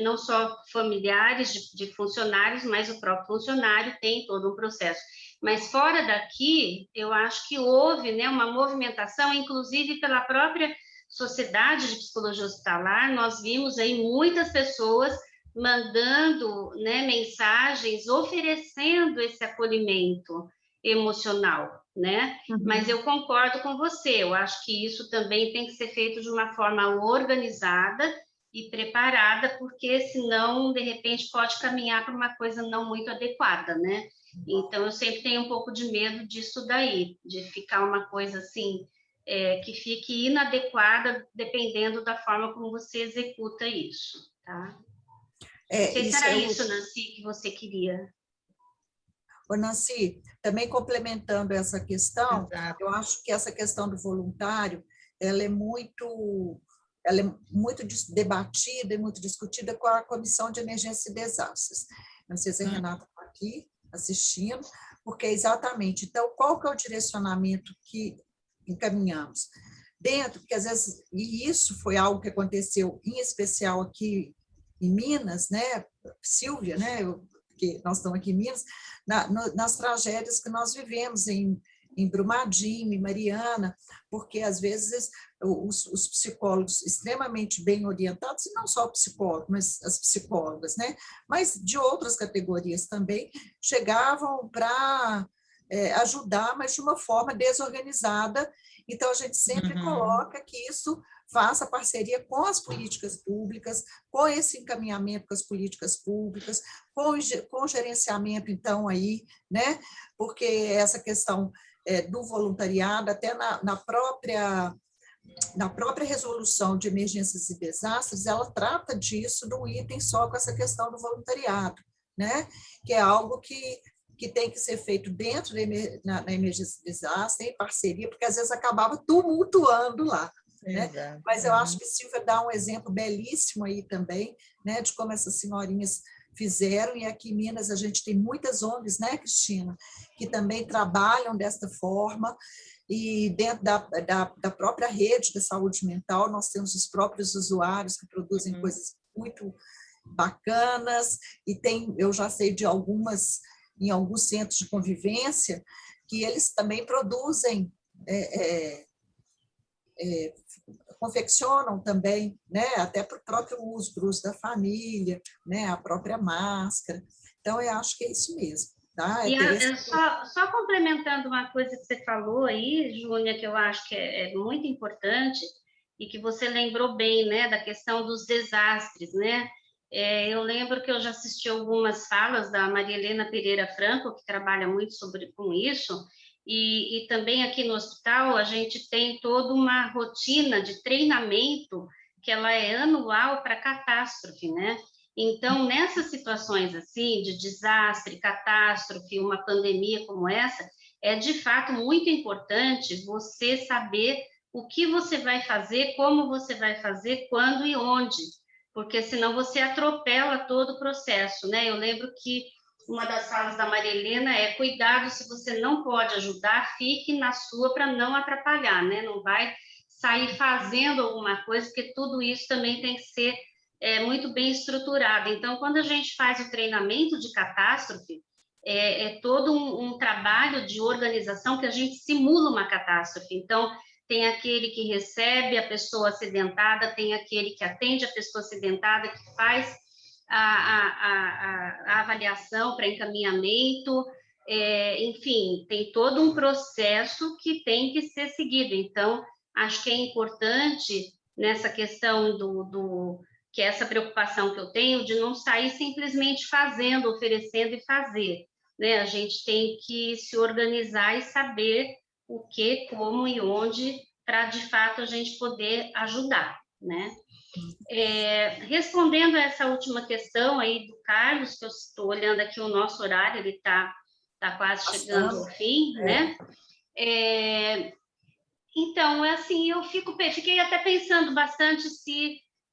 Não só familiares de funcionários, mas o próprio funcionário tem todo um processo. Mas fora daqui, eu acho que houve, né, uma movimentação, inclusive pela própria Sociedade de Psicologia Hospitalar. Nós vimos aí muitas pessoas mandando, né, mensagens, oferecendo esse acolhimento emocional, né? Uhum. Mas eu concordo com você, eu acho que isso também tem que ser feito de uma forma organizada e preparada, porque senão, de repente, pode caminhar para uma coisa não muito adequada, né? Então, eu sempre tenho um pouco de medo disso daí, de ficar uma coisa assim, que fique inadequada, dependendo da forma como você executa isso, tá? Não sei se era isso, Nancy, que você queria. Ô, Nancy, também complementando essa questão, eu acho que essa questão do voluntário, ela é muito debatida e muito discutida com a Comissão de Emergência e Desastres. Não sei se a Renata está aqui assistindo, porque é exatamente. Então, qual que é o direcionamento que encaminhamos? Dentro, porque às vezes, e isso foi algo que aconteceu em especial aqui em Minas, né, Silvia, né, porque nós estamos aqui em Minas, nas tragédias que nós vivemos em Brumadinho, em Mariana, porque às vezes os psicólogos extremamente bem orientados, e não só o psicólogo, mas as psicólogas, né, mas de outras categorias também, chegavam para ajudar, mas de uma forma desorganizada. Então, a gente sempre coloca que isso faça parceria com as políticas públicas, com esse encaminhamento com as políticas públicas, com o gerenciamento, então, aí, né? Porque essa questão do voluntariado, até na própria resolução de emergências e desastres, ela trata disso num item só com essa questão do voluntariado, né? Que é algo que tem que ser feito dentro na emergência e desastre, em parceria, porque às vezes acabava tumultuando lá. Né? Mas eu acho que Silvia dá um exemplo belíssimo aí também, né, de como essas senhorinhas fizeram, e aqui em Minas a gente tem muitas ONGs, né, Cristina, que também trabalham desta forma, e dentro da própria rede da saúde mental nós temos os próprios usuários que produzem coisas muito bacanas, e eu já sei de em alguns centros de convivência, que eles também produzem confeccionam também, né, até para o próprio uso, para o uso da família, né, a própria máscara. Então, eu acho que é isso mesmo. Tá? Só complementando uma coisa que você falou aí, Júnia, que eu acho que é muito importante, e que você lembrou bem, né, da questão dos desastres, né? Eu lembro que eu já assisti algumas falas da Maria Helena Pereira Franco, que trabalha muito com isso, e também aqui no hospital a gente tem toda uma rotina de treinamento que ela é anual para catástrofe, né? Então, nessas situações assim, de desastre, catástrofe, uma pandemia como essa, é de fato muito importante você saber o que você vai fazer, como você vai fazer, quando e onde, porque senão você atropela todo o processo, né? Eu lembro que uma das falas da Maria Helena é: cuidado, se você não pode ajudar, fique na sua para não atrapalhar, né? Não vai sair fazendo alguma coisa, porque tudo isso também tem que ser muito bem estruturado. Então, quando a gente faz o treinamento de catástrofe, é todo um trabalho de organização que a gente simula uma catástrofe. Então, tem aquele que recebe a pessoa acidentada, tem aquele que atende a pessoa acidentada, que faz a avaliação para encaminhamento, enfim, tem todo um processo que tem que ser seguido. Então, acho que é importante nessa questão que é essa preocupação que eu tenho de não sair simplesmente fazendo, oferecendo e fazer, né? A gente tem que se organizar e saber o que, como e onde, para, de fato, a gente poder ajudar, né? Respondendo a essa última questão aí do Carlos, que eu estou olhando aqui o nosso horário, ele está quase chegando ao fim, né? Então, assim, eu fiquei até pensando bastante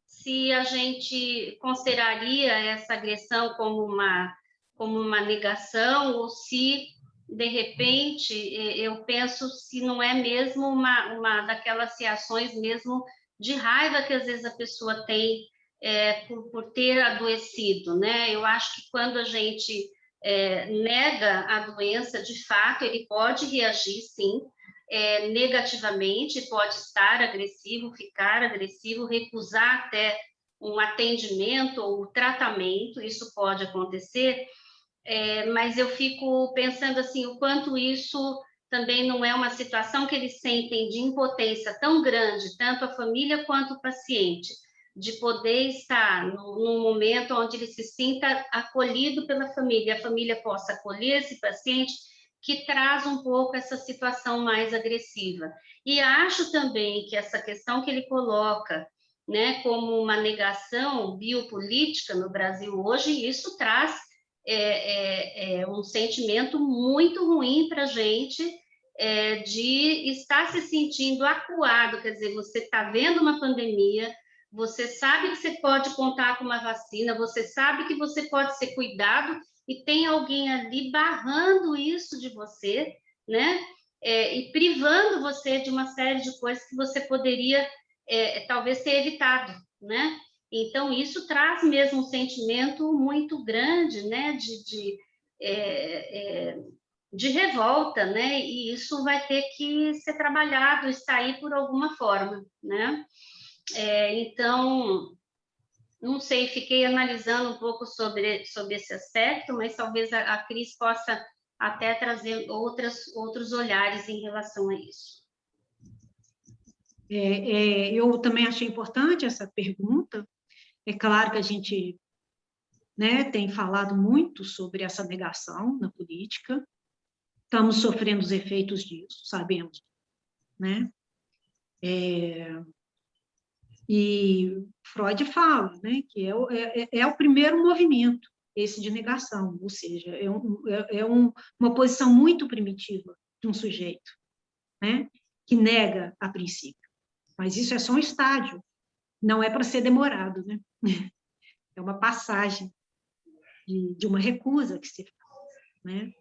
se a gente consideraria essa agressão como uma negação, ou se, de repente, eu penso se não é mesmo uma daquelas reações mesmo de raiva que às vezes a pessoa tem por ter adoecido, né? Eu acho que quando a gente nega a doença, de fato, ele pode reagir, sim, negativamente, pode estar agressivo, ficar agressivo, recusar até um atendimento ou tratamento, isso pode acontecer, mas eu fico pensando assim, o quanto isso também não é uma situação que eles sentem de impotência tão grande, tanto a família quanto o paciente, de poder estar num momento onde ele se sinta acolhido pela família, a família possa acolher esse paciente, que traz um pouco essa situação mais agressiva. E acho também que essa questão que ele coloca, né, como uma negação biopolítica no Brasil hoje, isso traz um sentimento muito ruim para a gente, de estar se sentindo acuado, quer dizer, você está vendo uma pandemia, você sabe que você pode contar com uma vacina, você sabe que você pode ser cuidado, e tem alguém ali barrando isso de você, né? E privando você de uma série de coisas que você poderia, talvez, ter evitado, né? Então, isso traz mesmo um sentimento muito grande, né? De revolta, né? E isso vai ter que ser trabalhado e sair por alguma forma, né? Então, não sei, fiquei analisando um pouco sobre esse aspecto, mas talvez a Cris possa até trazer outros olhares em relação a isso. Eu também achei importante essa pergunta. É claro que a gente, né, tem falado muito sobre essa negação na política, estamos sofrendo os efeitos disso, sabemos, né? E Freud fala, né, que é o primeiro movimento, esse de negação, ou seja, uma posição muito primitiva de um sujeito, né, que nega a princípio. Mas isso é só um estágio, não é para ser demorado, né? É uma passagem de uma recusa que se faz, né?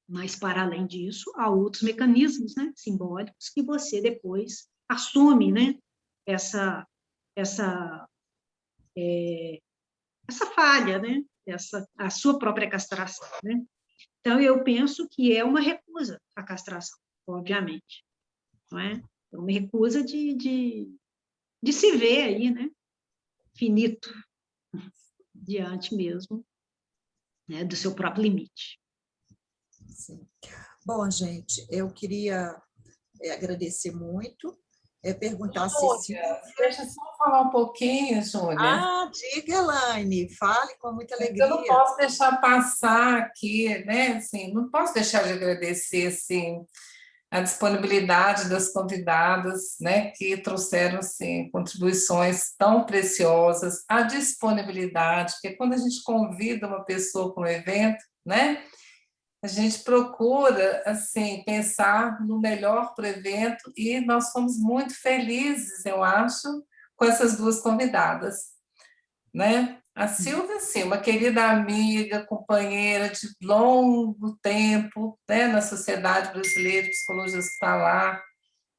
Mas, para além disso, há outros mecanismos, né, simbólicos que você depois assume, né, essa falha, né, a sua própria castração, né? Então, eu penso que é uma recusa à castração, obviamente, não é? É uma recusa de se ver aí, né, finito, diante mesmo, né, do seu próprio limite. Sim. Bom, gente, eu queria agradecer muito, perguntar se... Deixa eu só falar um pouquinho, Júlia. Ah, diga, Elaine, fale com muita alegria. Eu não posso deixar passar aqui, né? Assim, não posso deixar de agradecer assim, a disponibilidade das convidadas, né, que trouxeram assim, contribuições tão preciosas, a disponibilidade, porque quando a gente convida uma pessoa para um evento, né, a gente procura assim, pensar no melhor para o evento e nós fomos muito felizes, eu acho, com essas duas convidadas, né? A Silvia, sim, uma querida amiga, companheira de longo tempo, né, na Sociedade Brasileira de Psicologia Hospitalar,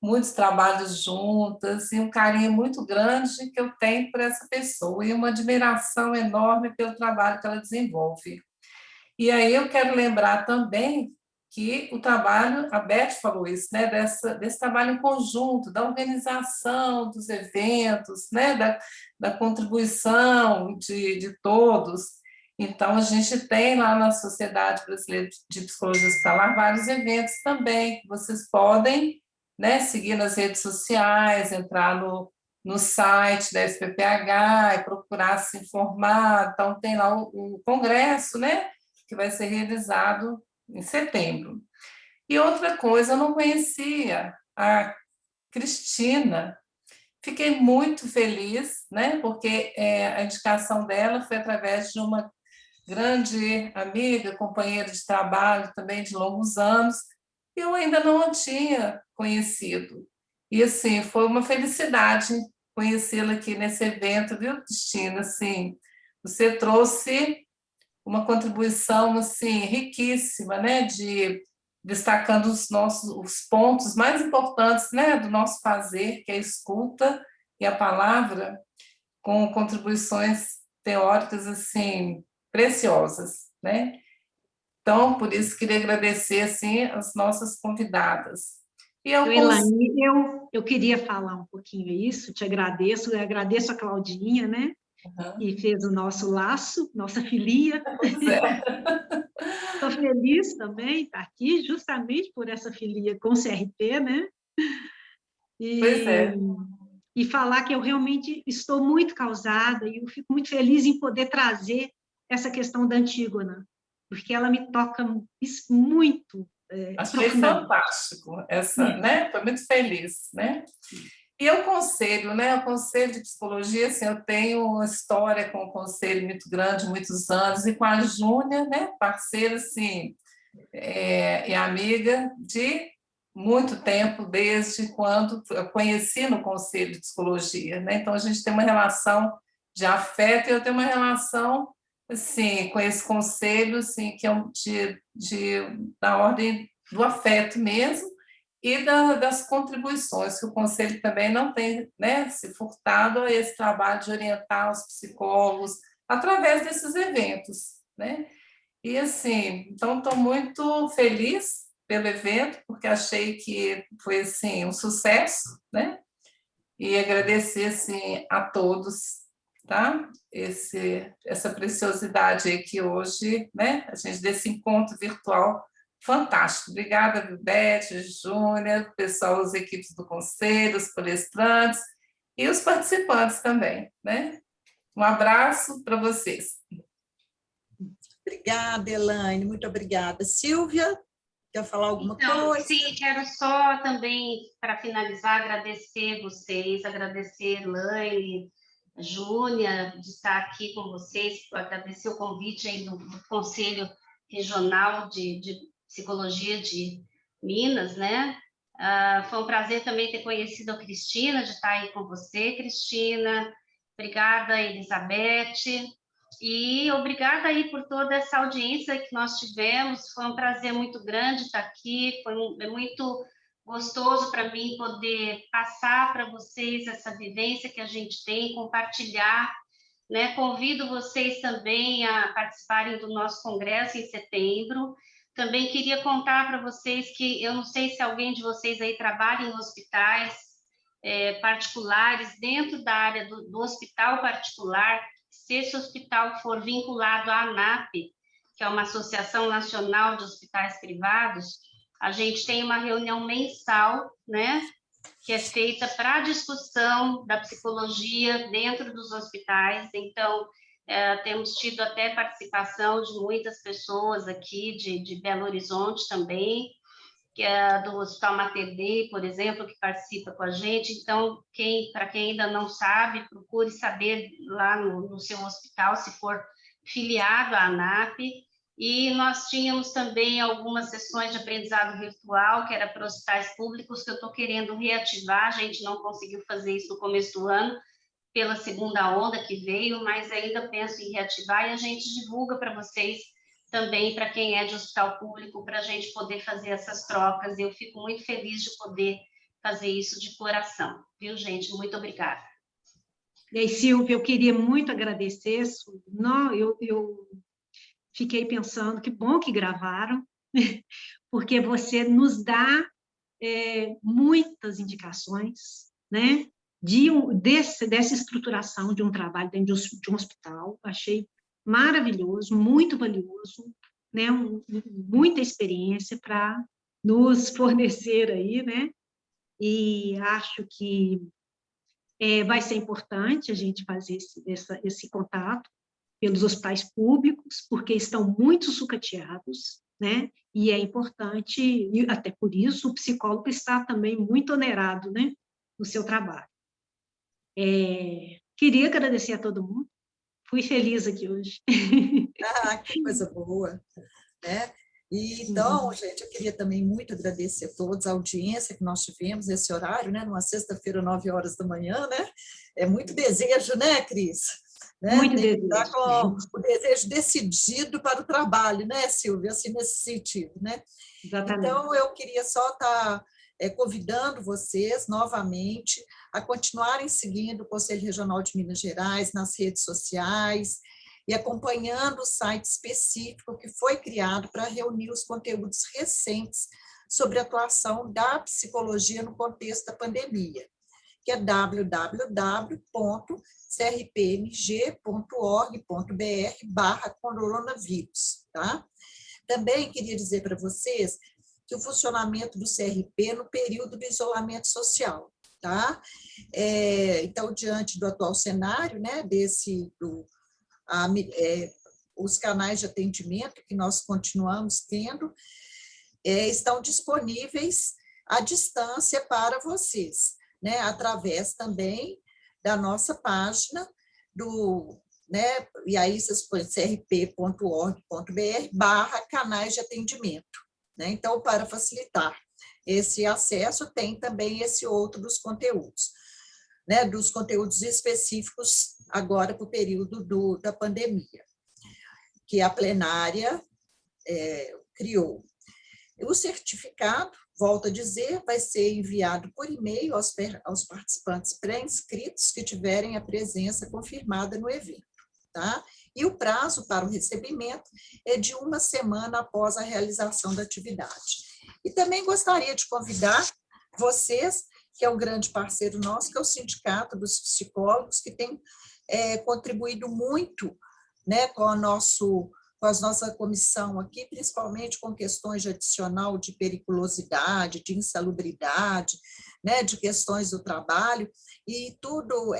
muitos trabalhos juntas e um carinho muito grande que eu tenho por essa pessoa e uma admiração enorme pelo trabalho que ela desenvolve. E aí eu quero lembrar também que o trabalho, a Beth falou isso, né, desse trabalho em conjunto, da organização dos eventos, né, da contribuição de todos. Então, a gente tem lá na Sociedade Brasileira de Psicologia Hospitalar vários eventos também, que vocês podem, né, seguir nas redes sociais, entrar no site da SPPH e procurar se informar. Então, tem lá o congresso, né, que vai ser realizado em setembro. E outra coisa, eu não conhecia a Cristina. Fiquei muito feliz, né, porque a indicação dela foi através de uma grande amiga, companheira de trabalho também de longos anos, e eu ainda não a tinha conhecido. E, assim, foi uma felicidade conhecê-la aqui nesse evento, viu, Cristina? Assim, você trouxe uma contribuição assim riquíssima, né, destacando os pontos mais importantes, né, do nosso fazer, que é a escuta e a palavra, com contribuições teóricas assim preciosas, né? Então, por isso queria agradecer assim as nossas convidadas. E Elaine, eu queria falar um pouquinho isso, te agradeço, eu agradeço a Claudinha, né? E fez o nosso laço, nossa filia. Estou feliz também estar aqui, justamente por essa filia com o CRP, né? E falar que eu realmente estou muito causada e eu fico muito feliz em poder trazer essa questão da Antígona, porque ela me toca muito. Achei fantástico essa, né? Foi muito feliz, né? E o conselho, né? O conselho de psicologia, assim, eu tenho uma história com o conselho muito grande, muitos anos, e com a Júnia, né? Parceira, assim, e amiga de muito tempo, desde quando eu conheci no conselho de psicologia, né? Então, a gente tem uma relação de afeto e eu tenho uma relação, assim, com esse conselho, assim, que é da ordem do afeto mesmo, e das contribuições, que o Conselho também não tem, né, se furtado a esse trabalho de orientar os psicólogos através desses eventos, né? E, assim, então, estou muito feliz pelo evento, porque achei que foi, assim, um sucesso, né? E agradecer, assim, a todos tá? Essa preciosidade aí que hoje, né, a gente desse encontro virtual fantástico. Obrigada, Vivete, Júnia, pessoal, as equipes do conselho, os palestrantes e os participantes também, né? Um abraço para vocês. Obrigada, Elaine, muito obrigada. Silvia, quer falar alguma coisa? Sim, quero só também, para finalizar, agradecer vocês, agradecer Elaine, Júnia, de estar aqui com vocês, agradecer o convite aí do Conselho Regional de Psicologia de Minas, né? Foi um prazer também ter conhecido a Cristina, de estar aí com você, Cristina. Obrigada, Elizabeth. E obrigada aí por toda essa audiência que nós tivemos. Foi um prazer muito grande estar aqui. É muito gostoso para mim poder passar para vocês essa vivência que a gente tem, compartilhar, né? Convido vocês também a participarem do nosso congresso em setembro. Também queria contar para vocês que eu não sei se alguém de vocês aí trabalha em hospitais particulares, dentro da área do hospital particular. Se esse hospital for vinculado à ANAP, que é uma Associação Nacional de Hospitais Privados, a gente tem uma reunião mensal, né, que é feita para a discussão da psicologia dentro dos hospitais. Então, temos tido até participação de muitas pessoas aqui de Belo Horizonte também, que é do Hospital Mater Dei, por exemplo, que participa com a gente. Então, para quem ainda não sabe, procure saber lá no seu hospital, se for filiado à ANAP. E nós tínhamos também algumas sessões de aprendizado virtual, que era para hospitais públicos, que eu estou querendo reativar. A gente não conseguiu fazer isso no começo do ano, pela segunda onda que veio, mas ainda penso em reativar, e a gente divulga para vocês também, para quem é de hospital público, para a gente poder fazer essas trocas. Eu fico muito feliz de poder fazer isso de coração, viu, gente? Muito obrigada. E aí, Silvia, eu queria muito agradecer. Não, eu fiquei pensando, que bom que gravaram, porque você nos dá muitas indicações, né, dessa estruturação de um trabalho dentro de um hospital. Achei maravilhoso, muito valioso, né, muita experiência para nos fornecer aí, né, e acho que vai ser importante a gente fazer esse contato pelos hospitais públicos, porque estão muito sucateados, né, e é importante, e até por isso o psicólogo está também muito onerado, né, no seu trabalho. Queria agradecer a todo mundo, fui feliz aqui hoje. Que coisa boa, né? E, então, gente, eu queria também muito agradecer a todos a audiência que nós tivemos nesse horário, né? Numa sexta-feira, 9 horas da manhã, né? É muito desejo, né, Cris? Né? Muito Tem que desejo. estar com o desejo decidido para o trabalho, né, Silvia? Assim, nesse sentido, né? Exatamente. Então, eu queria só estar convidando vocês novamente a continuarem seguindo o Conselho Regional de Minas Gerais nas redes sociais e acompanhando o site específico que foi criado para reunir os conteúdos recentes sobre a atuação da psicologia no contexto da pandemia, que é www.crpmg.org.br/coronavírus, tá? Também queria dizer para vocês que o funcionamento do CRP no período do isolamento social, tá? Então, diante do atual cenário, né, os canais de atendimento que nós continuamos tendo estão disponíveis à distância para vocês, né, através também da nossa página né, e aí vocês põem crp.org.br/canais de atendimento, né? Então, para facilitar esse acesso, tem também esse outro dos conteúdos, né, dos conteúdos específicos agora para o período da pandemia, que a plenária criou. O certificado, volto a dizer, vai ser enviado por e-mail aos participantes pré-inscritos que tiverem a presença confirmada no evento, tá? E o prazo para o recebimento é de 1 semana após a realização da atividade. E também gostaria de convidar vocês, que é um grande parceiro nosso, que é o Sindicato dos Psicólogos, que tem contribuído muito, né, com a nossa comissão aqui, principalmente com questões de adicional de periculosidade, de insalubridade, né, de questões do trabalho, e tudo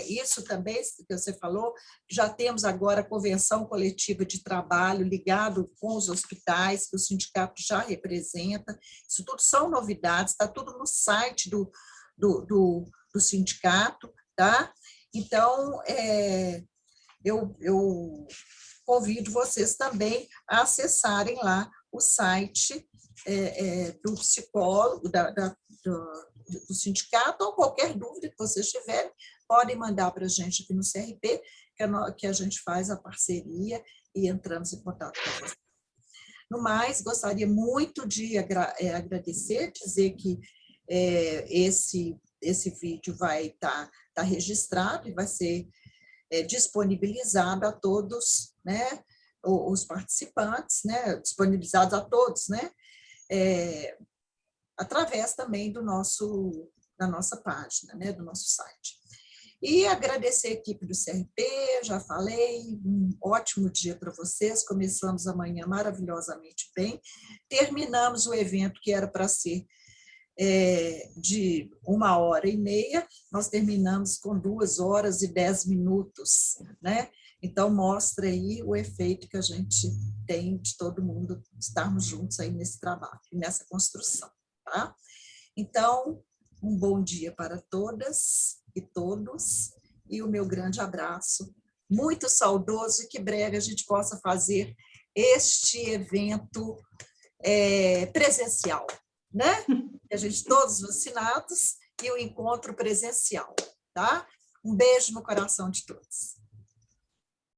isso também que você falou, já temos agora a convenção coletiva de trabalho ligado com os hospitais, que o sindicato já representa, isso tudo são novidades, está tudo no site do sindicato, tá? Então, eu convido vocês também a acessarem lá o site do psicólogo, do sindicato, ou qualquer dúvida que vocês tiverem, podem mandar para a gente aqui no CRP, que a gente faz a parceria e entramos em contato com vocês. No mais, gostaria muito de agradecer, dizer que esse vídeo vai estar registrado e vai ser disponibilizado a todos, né, os participantes, né, disponibilizados a todos, né, através também da nossa página, né, do nosso site. E agradecer a equipe do CRP, já falei, um ótimo dia para vocês, começamos amanhã maravilhosamente bem, terminamos o evento que era para ser de 1h30, nós terminamos com 2h10, né? Então, mostra aí o efeito que a gente tem de todo mundo estarmos juntos aí nesse trabalho, nessa construção, tá? Então, um bom dia para todas e todos, e o meu grande abraço, muito saudoso, e que breve a gente possa fazer este evento presencial, né? A gente todos vacinados e o encontro presencial, tá? Um beijo no coração de todos.